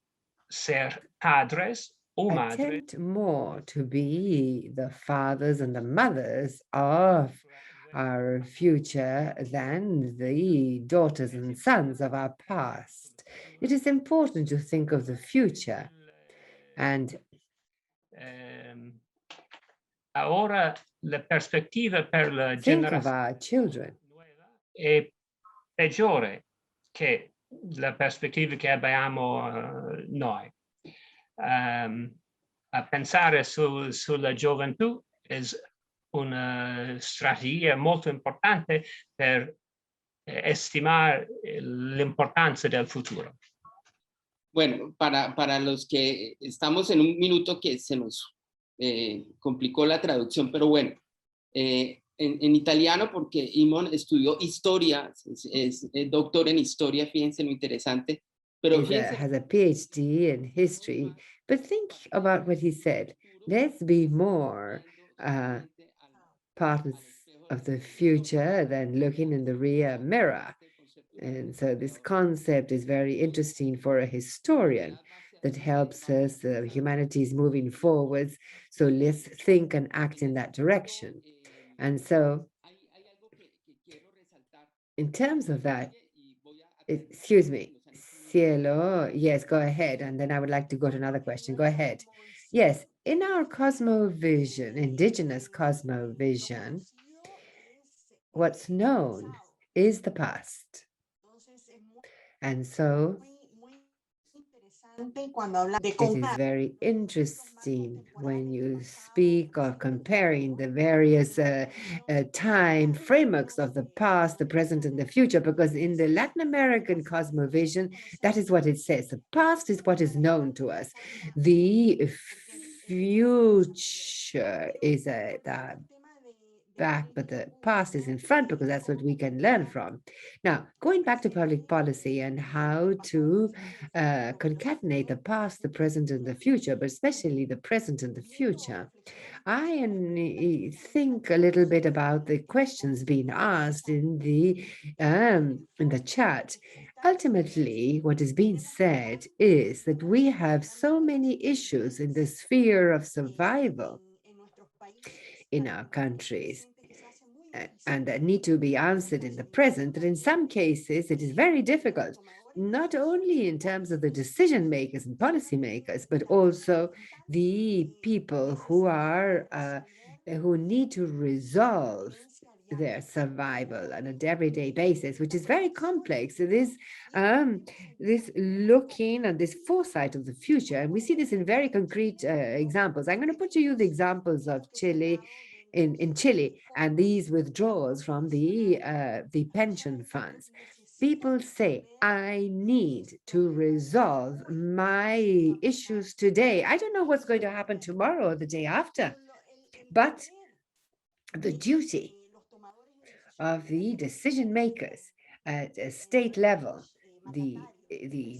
Speaker 4: ser padres o madres.
Speaker 5: Attempt more to be the fathers and the mothers of our future than the daughters and sons of our past. It is important to think of the future and
Speaker 4: Ora la prospettiva per la
Speaker 5: think of
Speaker 4: generazione
Speaker 5: our children.
Speaker 4: è peggiore che la prospettiva che abbiamo noi. A pensare sulla gioventù è una strategia molto importante per estimare l'importanza del futuro.
Speaker 2: Bueno, para los que estamos en un minuto que se nos complicó la traducción, pero bueno, en italiano, porque Imon estudió historia, es doctor en historia, fíjense lo interesante. Pero
Speaker 5: Has a PhD in history, but think about what he said. Let's be more partners of the future than looking in the rear mirror. And so this concept is very interesting for a historian that helps us, humanities moving forwards. So let's think and act in that direction. And so in terms of that, excuse me, Cielo, yes, go ahead. And then I would like to go to another question. Go ahead. Yes, in our cosmovision, indigenous cosmovision, what's known is the past. And so it is very interesting when you speak of comparing the various time frameworks of the past, the present, and the future, because in the Latin American cosmovision, that is what it says. The past is what is known to us. The future is the back, but the past is in front because that's what we can learn from. Now, going back to public policy and how to concatenate the past, the present, and the future, but especially the present and the future, I think a little bit about the questions being asked in the chat. Ultimately, what is being said is that we have so many issues in the sphere of survival in our countries and that need to be answered in the present, that in some cases it is very difficult, not only in terms of the decision makers and policy makers, but also the people who are who need to resolve their survival on an everyday basis, which is very complex. So this looking and this foresight of the future, and we see this in very concrete examples. I'm going to put to you the examples of Chile, in Chile, and these withdrawals from the pension funds. People say, I need to resolve my issues today. I don't know what's going to happen tomorrow or the day after, but the duty of the decision makers at a state level, the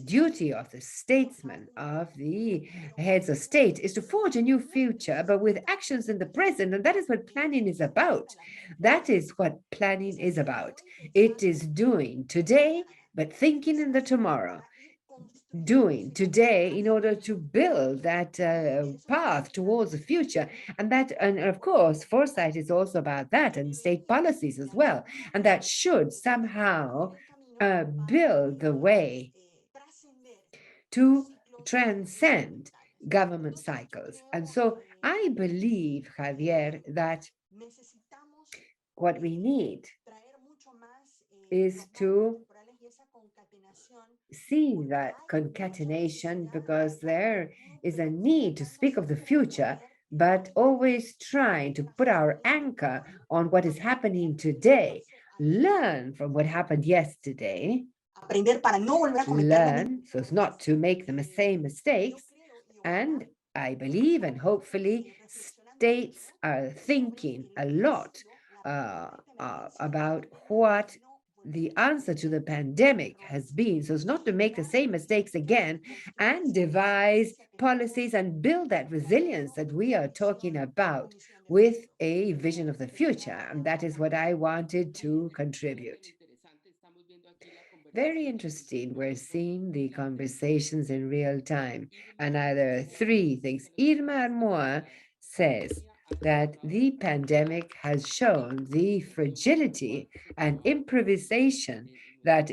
Speaker 5: duty of the statesmen, of the heads of state, is to forge a new future, but with actions in the present. And that is what planning is about. That is what planning is about. It is doing today, but thinking in the tomorrow. Doing today in order to build that path towards the future. And of course, foresight is also about that, and state policies as well. And that should somehow build the way to transcend government cycles. And so I believe, Javier, that what we need is to see that concatenation, because there is a need to speak of the future, but always trying to put our anchor on what is happening today, learn from what happened yesterday, learn so as not to make the same mistakes, and I believe and hopefully states are thinking a lot about what the answer to the pandemic has been, so as not to make the same mistakes again, and devise policies and build that resilience that we are talking about with a vision of the future. And that is what I wanted to contribute. Very interesting. We're seeing the conversations in real time. And there are three things. Irma Armoa says that the pandemic has shown the fragility and improvisation that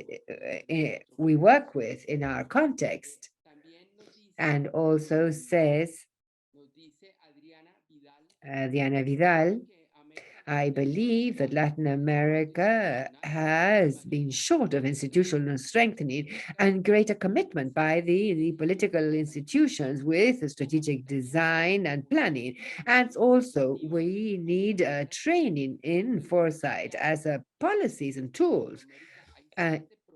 Speaker 5: we work with in our context. And also says, Diana Vidal, I believe that Latin America has been short of institutional strengthening and greater commitment by the political institutions with strategic design and planning. And also, we need training in foresight as policies and tools.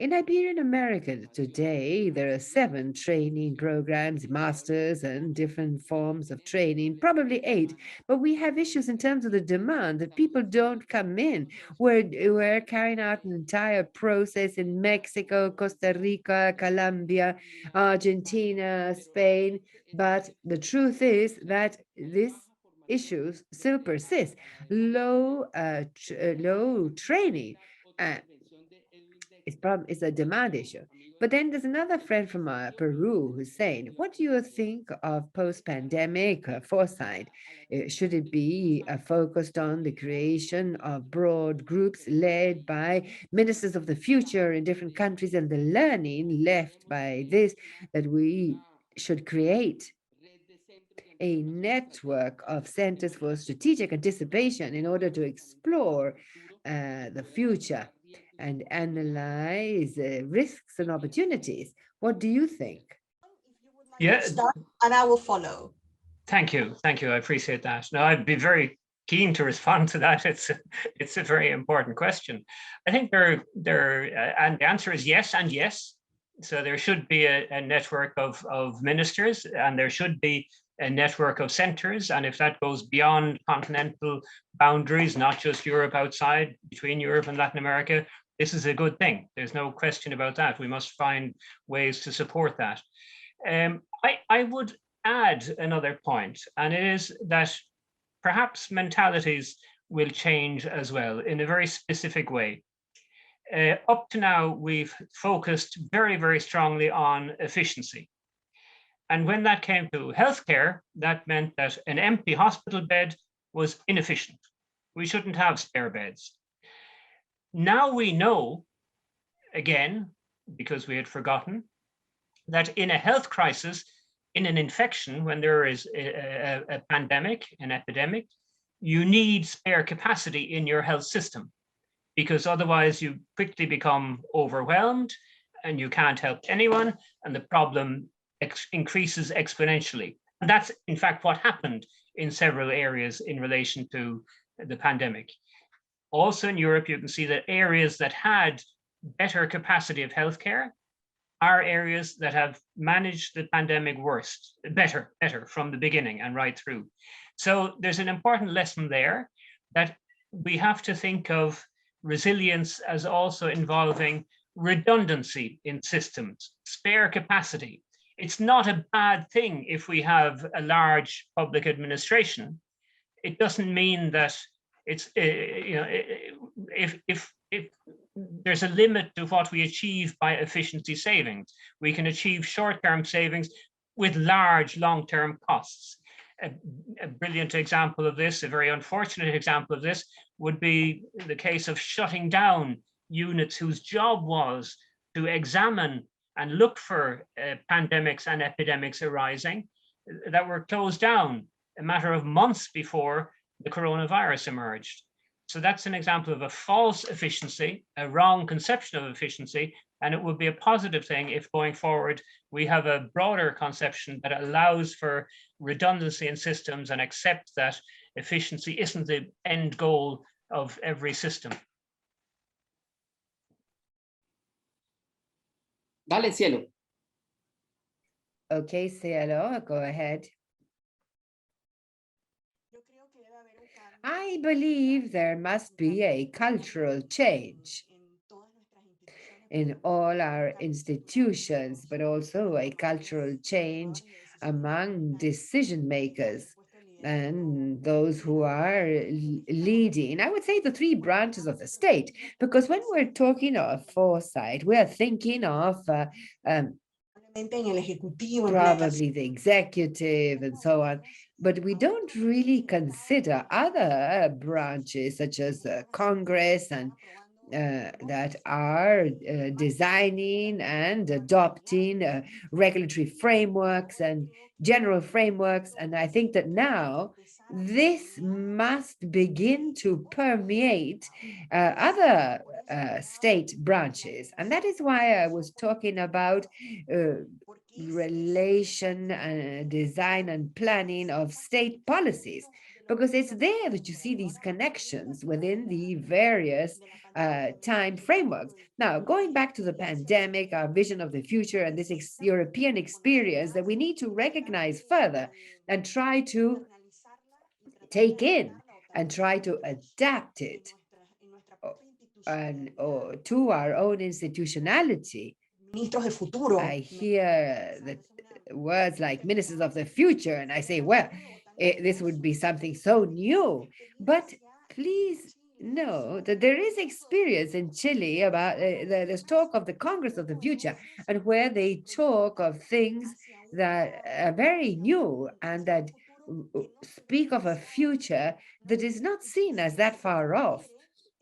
Speaker 5: In Iberian America today, there are 7 training programs, masters, and different forms of training, probably 8. But we have issues in terms of the demand that people don't come in. We're carrying out an entire process in Mexico, Costa Rica, Colombia, Argentina, Spain. But the truth is that these issues still persist. Low training. It's a demand issue. But then there's another friend from Peru who's saying, what do you think of post-pandemic foresight? Should it be focused on the creation of broad groups led by ministers of the future in different countries and the learning left by this, that we should create a network of centers for strategic anticipation in order to explore the future and analyze risks and opportunities? What do you think?
Speaker 6: Yeah, and I will follow.
Speaker 4: Thank you. Thank you. I appreciate that. Now, I'd be very keen to respond to that. It's a very important question. I think and the answer is yes and yes. So there should be a network of ministers, and there should be a network of centers. And if that goes beyond continental boundaries, not just Europe outside, between Europe and Latin America, this is a good thing. There's no question about that. We must find ways to support that. I would add another point, and it is that perhaps mentalities will change as well in a very specific way. Up to now, we've focused very, very strongly on efficiency. And when that came to healthcare, that meant that an empty hospital bed was inefficient. We shouldn't have spare beds. Now we know, again, because we had forgotten, that in a health crisis, in an infection, when there is a pandemic, an epidemic, you need spare capacity in your health system, because otherwise you quickly become overwhelmed and you can't help anyone, and the problem increases exponentially. And that's, in fact, what happened in several areas in relation to the pandemic. Also in Europe, you can see that areas that had better capacity of healthcare are areas that have managed the pandemic better from the beginning and right through. So there's an important lesson there, that we have to think of resilience as also involving redundancy in systems, spare capacity. It's not a bad thing if we have a large public administration. It doesn't mean that it's, if there's a limit to what we achieve by efficiency savings. We can achieve short-term savings with large long-term costs. A brilliant example of this, a very unfortunate example of this, would be the case of shutting down units whose job was to examine and look for pandemics and epidemics arising, that were closed down a matter of months before the coronavirus emerged. So that's an example of a false efficiency, a wrong conception of efficiency, and it would be a positive thing if going forward we have a broader conception that allows for redundancy in systems and accept that efficiency isn't the end goal of every system.
Speaker 2: Dale, Cielo.
Speaker 5: Okay, Cielo, go ahead. I believe there must be a cultural change in all our institutions, but also a cultural change among decision makers and those who are leading, I would say, the three branches of the state, because when we're talking of foresight, we're thinking of probably the executive and so on, but we don't really consider other branches such as Congress and that are designing and adopting regulatory frameworks and general frameworks. And I think that now this must begin to permeate other state branches. And that is why I was talking about relation, design and planning of state policies, because it's there that you see these connections within the various time frameworks. Now, going back to the pandemic, our vision of the future and this European experience that we need to recognize further and try to take in and try to adapt it or to our own institutionality. I hear that words like ministers of the future, and I say, well, this would be something so new. But please know that there is experience in Chile about there's talk of the Congress of the future, and where they talk of things that are very new and that speak of a future that is not seen as that far off,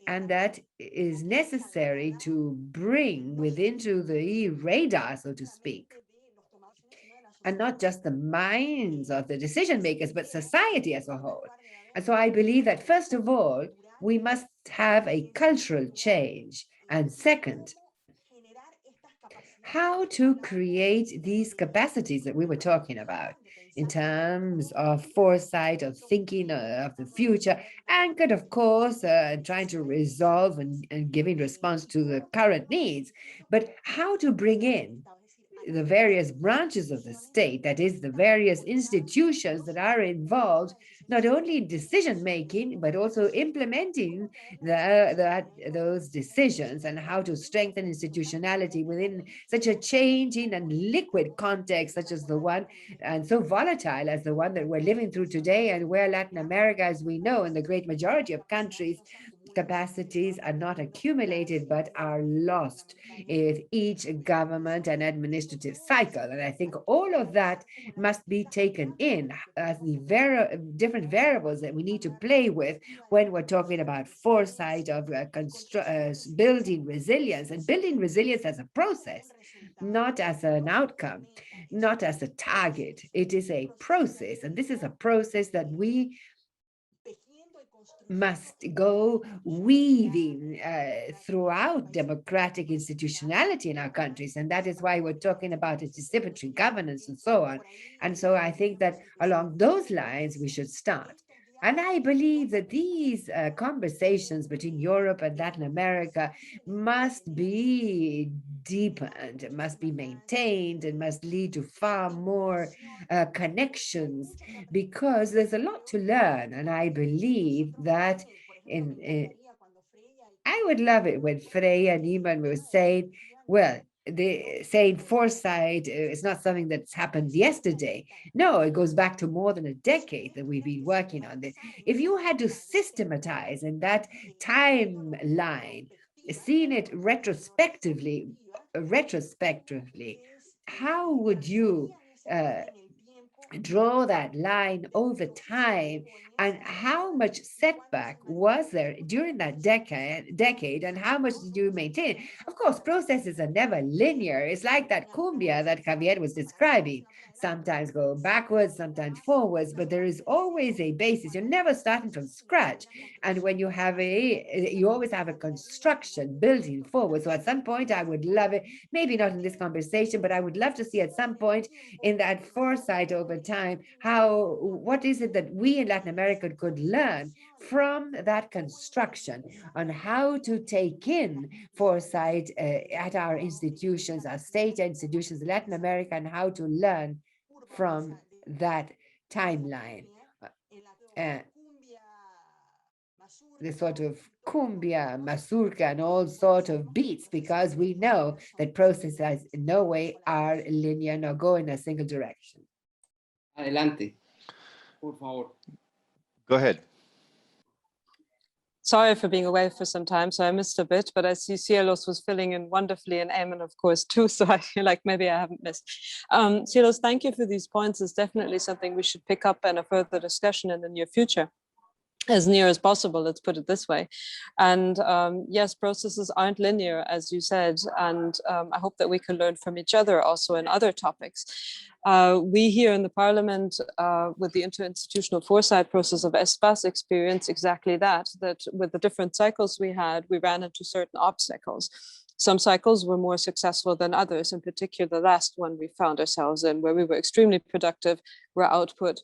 Speaker 5: and that is necessary to bring within to the radar, so to speak, and not just the minds of the decision makers, but society as a whole. And so I believe that, first of all, we must have a cultural change. And second, how to create these capacities that we were talking about in terms of foresight, of thinking of the future, anchored, of course, trying to resolve and giving response to the current needs, but how to bring in the various branches of the state, that is, the various institutions that are involved, not only in decision making, but also implementing those decisions, and how to strengthen institutionality within such a changing and liquid context, such as the one and so volatile as the one that we're living through today, and where Latin America, as we know, in the great majority of countries, capacities are not accumulated but are lost with each government and administrative cycle. And I think all of that must be taken in as the different variables that we need to play with when we're talking about foresight of building resilience, and building resilience as a process, not as an outcome, not as a target. It is a process, and this is a process that we must go weaving throughout democratic institutionality in our countries. And that is why we're talking about anticipatory governance and so on. And so I think that along those lines, we should start. And I believe that these conversations between Europe and Latin America must be deepened, it must be maintained, and must lead to far more connections, because there's a lot to learn. And I believe that I would love it when Freya and Iman were saying, well, they saying foresight is not something that's happened yesterday. No, it goes back to more than a decade that we've been working on this. If you had to systematize in that timeline, seeing it retrospectively, how would you draw that line over time, and how much setback was there during that decade, and how much did you maintain? Of course, processes are never linear. It's like that cumbia that Javier was describing. Sometimes go backwards, sometimes forwards, but there is always a basis. You're never starting from scratch. And when you have you always have a construction building forward. So at some point, I would love it, maybe not in this conversation, but I would love to see at some point in that foresight over time, what is it that we in Latin America could learn from that construction on how to take in foresight at our institutions, our state institutions, Latin America, and how to learn from that timeline. this sort of cumbia, mazurka, and all sort of beats, because we know that processes in no way are linear nor go in a single direction.
Speaker 2: Adelante, por favor.
Speaker 7: Go ahead.
Speaker 3: Sorry for being away for some time, so I missed a bit, but I see Cielos was filling in wonderfully, and Eamon, of course, too, so I feel like maybe I haven't missed. Cielos, thank you for these points. It's definitely something we should pick up in a further discussion in the near future, as near as possible, let's put it this way. And yes, processes aren't linear, as you said, and I hope that we can learn from each other also in other topics. We here in the Parliament, with the interinstitutional foresight process of ESPAS, experience exactly that with the different cycles we had, we ran into certain obstacles. Some cycles were more successful than others, in particular the last one we found ourselves in, where we were extremely productive, where output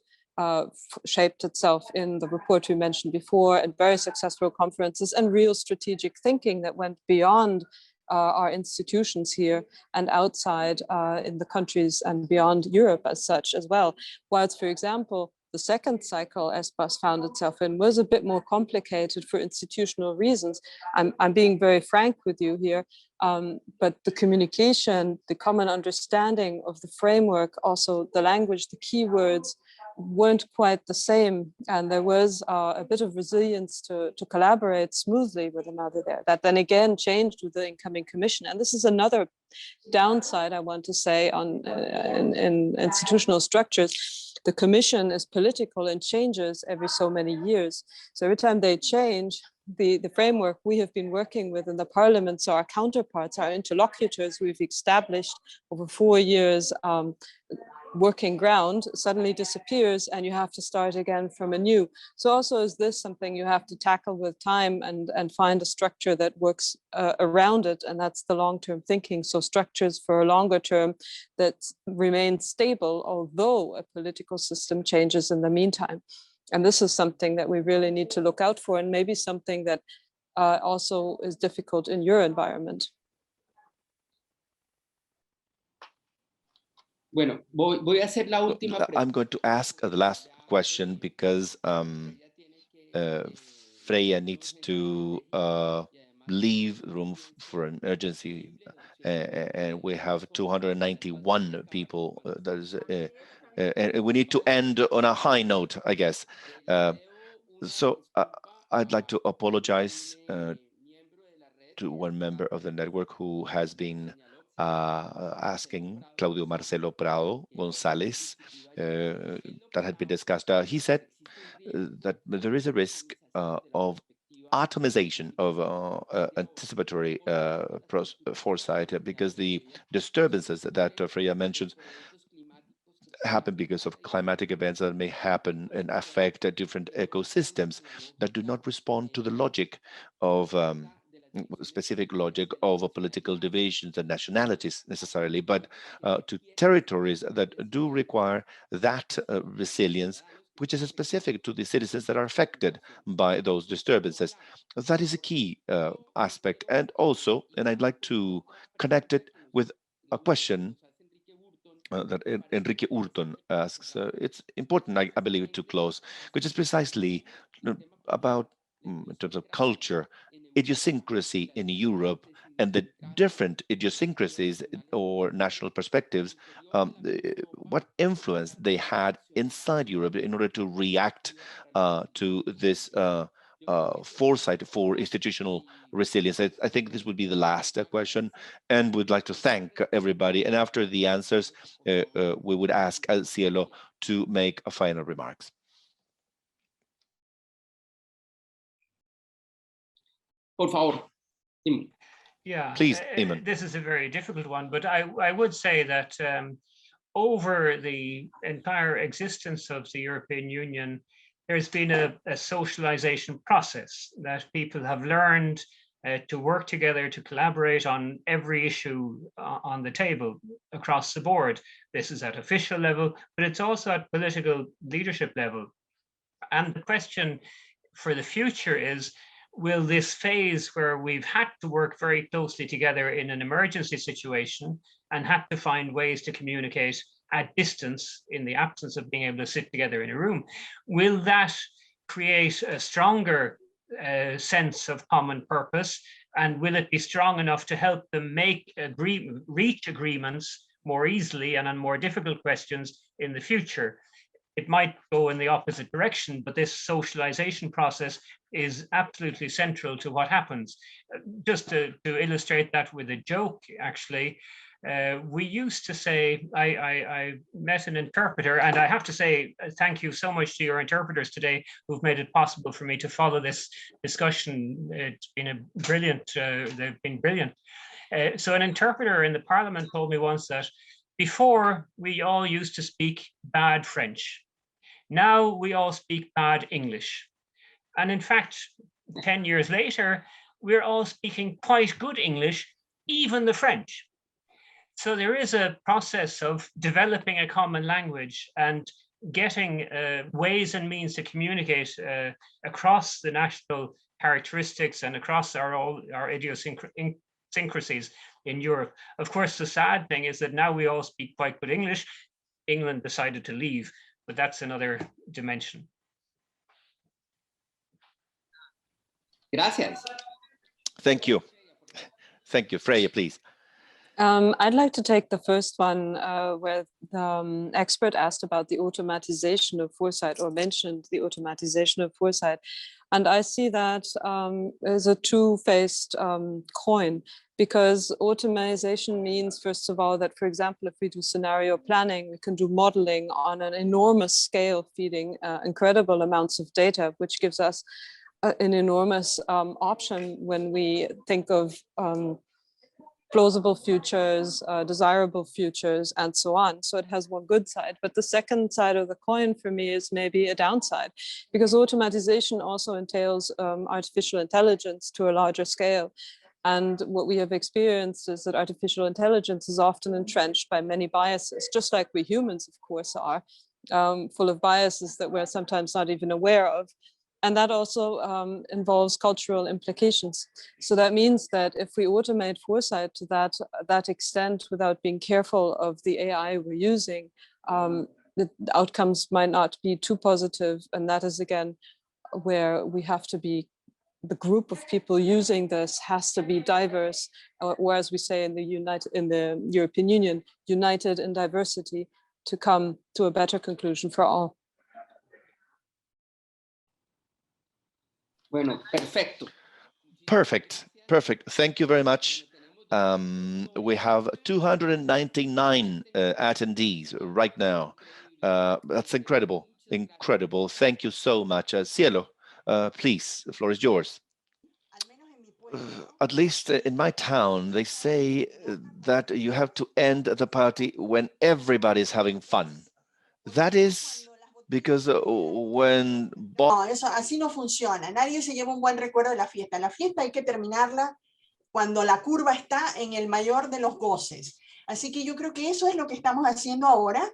Speaker 3: shaped itself in the report we mentioned before, and very successful conferences and real strategic thinking that went beyond our institutions here and outside in the countries and beyond Europe as such as well. Whilst, for example, the second cycle ESPAS found itself in was a bit more complicated for institutional reasons. I'm being very frank with you here, but the communication, the common understanding of the framework, also the language, the keywords, weren't quite the same, and there was a bit of resilience to collaborate smoothly with another there. That then again changed with the incoming commission, and this is another downside I want to say on in institutional structures. The commission is political and changes every so many years. So every time they change, the framework we have been working with in the parliaments, our counterparts, our interlocutors we've established over 4 years, working ground suddenly disappears, and you have to start again from anew. So also is this something you have to tackle with time and find a structure that works around it, and that's the long-term thinking. So structures for a longer term that remain stable, although a political system changes in the meantime. And this is something that we really need to look out for, and maybe something that also is difficult in your environment.
Speaker 2: Bueno, voy a hacer la última pregunta.
Speaker 7: I'm going to ask the last question because Freya needs to leave the room for an urgency, and we have 291 people. That is, and we need to end on a high note, I guess. So I'd like to apologize to one member of the network who has been asking Claudio Marcelo Prado González, that had been discussed. He said that there is a risk of atomization of anticipatory foresight, because the disturbances that Freya mentioned happen because of climatic events that may happen and affect different ecosystems that do not respond to the logic of specific logic of political divisions and nationalities necessarily, but to territories that do require that resilience, which is specific to the citizens that are affected by those disturbances. That is a key aspect. And also, and I'd like to connect it with a question that Enrique Urton asks. It's important, I believe, to close, which is precisely about, in terms of culture, idiosyncrasy in Europe, and the different idiosyncrasies or national perspectives, what influence they had inside Europe in order to react to this foresight for institutional resilience. I think this would be the last question, and we'd like to thank everybody. And after the answers, we would ask Cielo to make a final remarks.
Speaker 2: Por favor.
Speaker 4: Yeah,
Speaker 7: please, Eamon.
Speaker 4: This is a very difficult one, but I would say that over the entire existence of the European Union, there's been a socialization process that people have learned to work together, to collaborate on every issue on the table across the board. This is at official level, but it's also at political leadership level. And the question for the future is, will this phase where we've had to work very closely together in an emergency situation and had to find ways to communicate at distance in the absence of being able to sit together in a room, will that create a stronger sense of common purpose? And will it be strong enough to help them reach agreements more easily and on more difficult questions in the future? It might go in the opposite direction, but this socialization process is absolutely central to what happens. Just to illustrate that with a joke, actually, we used to say, I met an interpreter, and I have to say thank you so much to your interpreters today who've made it possible for me to follow this discussion. It's been they've been brilliant. So an interpreter in the parliament told me once that before we all used to speak bad French. Now we all speak bad English. And in fact, 10 years later, we're all speaking quite good English, even the French. So there is a process of developing a common language and getting ways and means to communicate across the national characteristics and across our idiosyncrasies in Europe. Of course, the sad thing is that now we all speak quite good English. England decided to leave, but that's another dimension.
Speaker 2: Gracias.
Speaker 7: Thank you. Thank you. Freya, please.
Speaker 3: I'd like to take the first one where the expert asked about the automatization of foresight, or mentioned the automatization of foresight. And I see that as a two-faced coin, because automation means, first of all, that, for example, if we do scenario planning, we can do modeling on an enormous scale, feeding incredible amounts of data, which gives us an enormous option when we think of plausible futures, desirable futures, and so on. So it has one good side. But the second side of the coin for me is maybe a downside, because automatization also entails artificial intelligence to a larger scale. And what we have experienced is that artificial intelligence is often entrenched by many biases, just like we humans, of course, are, full of biases that we're sometimes not even aware of. And that also involves cultural implications. So that means that if we automate foresight to that extent without being careful of the AI we're using, the outcomes might not be too positive. And that is, again, where we have to be, the group of people using this has to be diverse, or as we say in the European Union, united in diversity, to come to a better conclusion for all.
Speaker 2: Bueno, perfecto.
Speaker 7: Perfect. Thank you very much. We have 299 attendees right now. That's incredible. Thank you so much. Cielo, please, the floor is yours. At least in my town, they say that you have to end the party when everybody's having fun. That is because when...
Speaker 6: No, eso así no funciona. Nadie se lleva un buen recuerdo de la fiesta. La fiesta hay que terminarla cuando la curva está en el mayor de los goces. Así que yo creo que eso es lo que estamos haciendo ahora,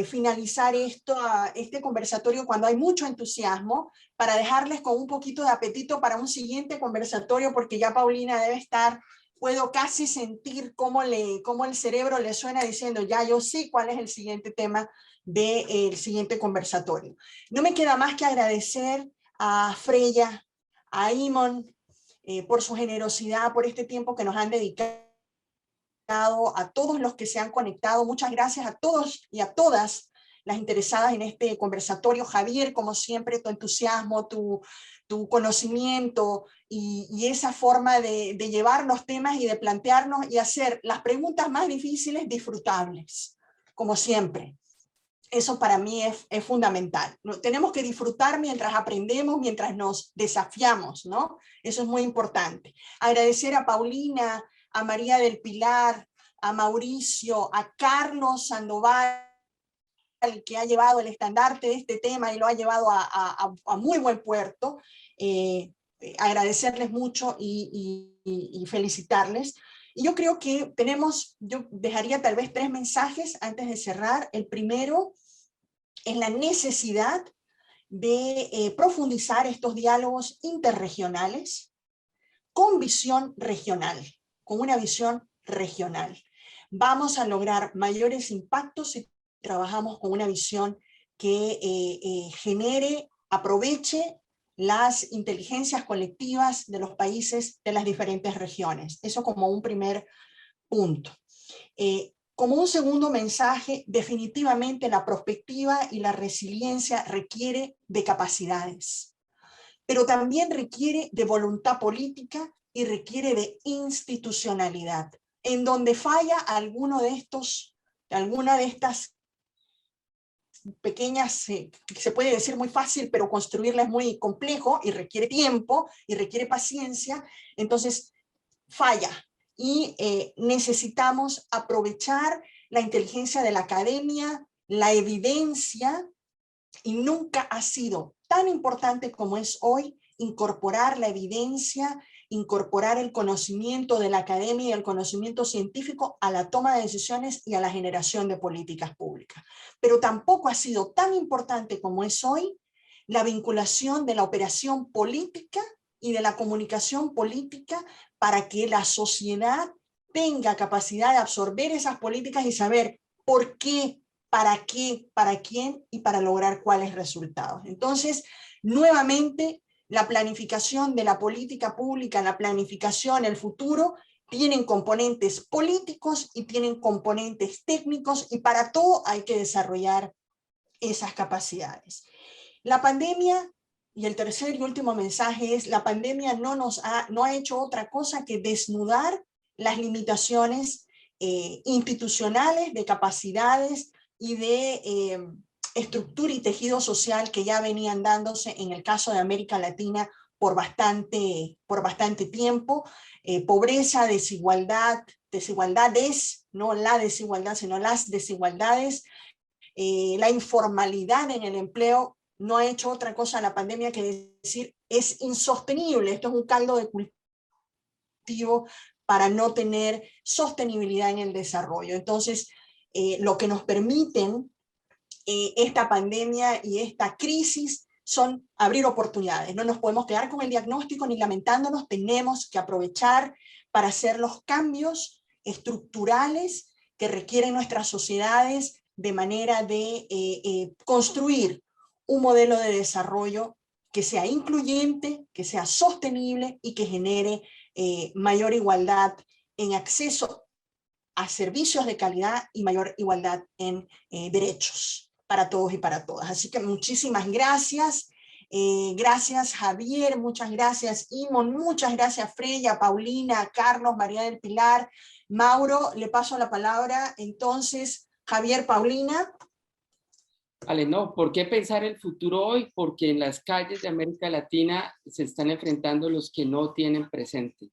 Speaker 6: finalizar este conversatorio cuando hay mucho entusiasmo, para dejarles con un poquito de apetito para un siguiente conversatorio, porque ya Paulina debe estar, puedo casi sentir cómo el cerebro le suena diciendo, ya yo sé cuál es el siguiente tema del siguiente conversatorio. No me queda más que agradecer a Freya, a Imon, por su generosidad, por este tiempo que nos han dedicado, a todos los que se han conectado. Muchas gracias a todos y a todas las interesadas en este conversatorio. Javier, como siempre, tu entusiasmo, tu conocimiento y esa forma de llevar los temas y de plantearnos y hacer las preguntas más difíciles disfrutables, como siempre. Eso para mí es fundamental. Tenemos que disfrutar mientras aprendemos, mientras nos desafiamos, ¿no? Eso es muy importante. Agradecer a Paulina, a María del Pilar, a Mauricio, a Carlos Sandoval, que ha llevado el estandarte de este tema y lo ha llevado a muy buen puerto. Agradecerles mucho y felicitarles. Y yo creo que yo dejaría tal vez 3 mensajes antes de cerrar. El primero es la necesidad de profundizar estos diálogos interregionales con visión regional, con una visión regional. Vamos a lograr mayores impactos si trabajamos con una visión que genere, aproveche las inteligencias colectivas de los países de las diferentes regiones. Eso como un primer punto. Como un segundo mensaje, definitivamente la prospectiva y la resiliencia requiere de capacidades, pero también requiere de voluntad política y requiere de institucionalidad. En donde falla alguna de estas pequeñas, se puede decir muy fácil, pero construirla es muy complejo y requiere tiempo y requiere paciencia, entonces falla. Y necesitamos aprovechar la inteligencia de la academia, la evidencia, y nunca ha sido tan importante como es hoy incorporar la evidencia, incorporar el conocimiento de la academia y el conocimiento científico a la toma de decisiones y a la generación de políticas públicas. Pero tampoco ha sido tan importante como es hoy la vinculación de la operación política y de la comunicación política para que la sociedad tenga capacidad de absorber esas políticas y saber por qué, para quién y para lograr cuáles resultados. Entonces, nuevamente, la planificación de la política pública, la planificación, el futuro, tienen componentes políticos y tienen componentes técnicos, y para todo hay que desarrollar esas capacidades. La pandemia, y el tercer y último mensaje es, la pandemia no ha hecho otra cosa que desnudar las limitaciones institucionales, de capacidades y de estructura y tejido social que ya venían dándose en el caso de América Latina por bastante tiempo. Pobreza, desigualdades, no la desigualdad, sino las desigualdades, la informalidad en el empleo. No ha hecho otra cosa la pandemia que decir, es insostenible, esto es un caldo de cultivo para no tener sostenibilidad en el desarrollo. Entonces, lo que nos permiten esta pandemia y esta crisis son abrir oportunidades. No nos podemos quedar con el diagnóstico ni lamentándonos, tenemos que aprovechar para hacer los cambios estructurales que requieren nuestras sociedades de manera de construir un modelo de desarrollo que sea incluyente, que sea sostenible y que genere mayor igualdad en acceso a servicios de calidad y mayor igualdad en derechos para todos y para todas. Así que muchísimas gracias. Gracias Javier, muchas gracias Imon, muchas gracias Freya, Paulina, Carlos, María del Pilar, Mauro. Le paso la palabra entonces, Javier, Paulina.
Speaker 2: Vale, no, ¿por qué pensar el futuro hoy? Porque en las calles de América Latina se están enfrentando los que no tienen presente.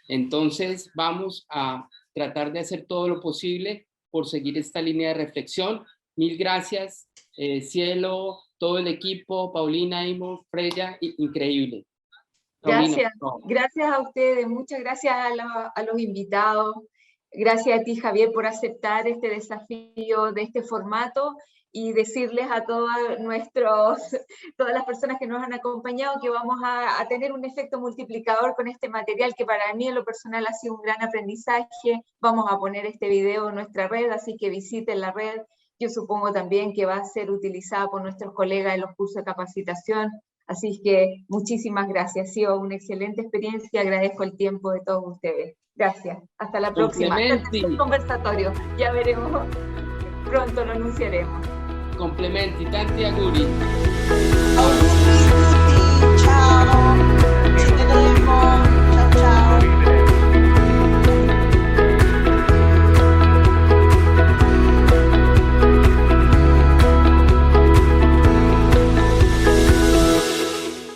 Speaker 2: Entonces vamos a tratar de hacer todo lo posible por seguir esta línea de reflexión. Mil gracias, Cielo, todo el equipo, Paulina, Imo, Freya, increíble.
Speaker 1: Gracias, gracias a ustedes, muchas gracias a los invitados. Gracias a ti, Javier, por aceptar este desafío de este formato, y decirles a todas las personas que nos han acompañado que vamos a tener un efecto multiplicador con este material, que para mí en lo personal ha sido un gran aprendizaje. Vamos a poner este video en nuestra red, así que visiten la red. Yo supongo también que va a ser utilizada por nuestros colegas en los cursos de capacitación. Así que muchísimas gracias, ha sido una excelente experiencia, agradezco el tiempo de todos ustedes. Gracias, hasta la próxima. Hasta el Segundo Conversatorio, ya veremos, pronto lo anunciaremos.
Speaker 2: Complementi, tanti auguri.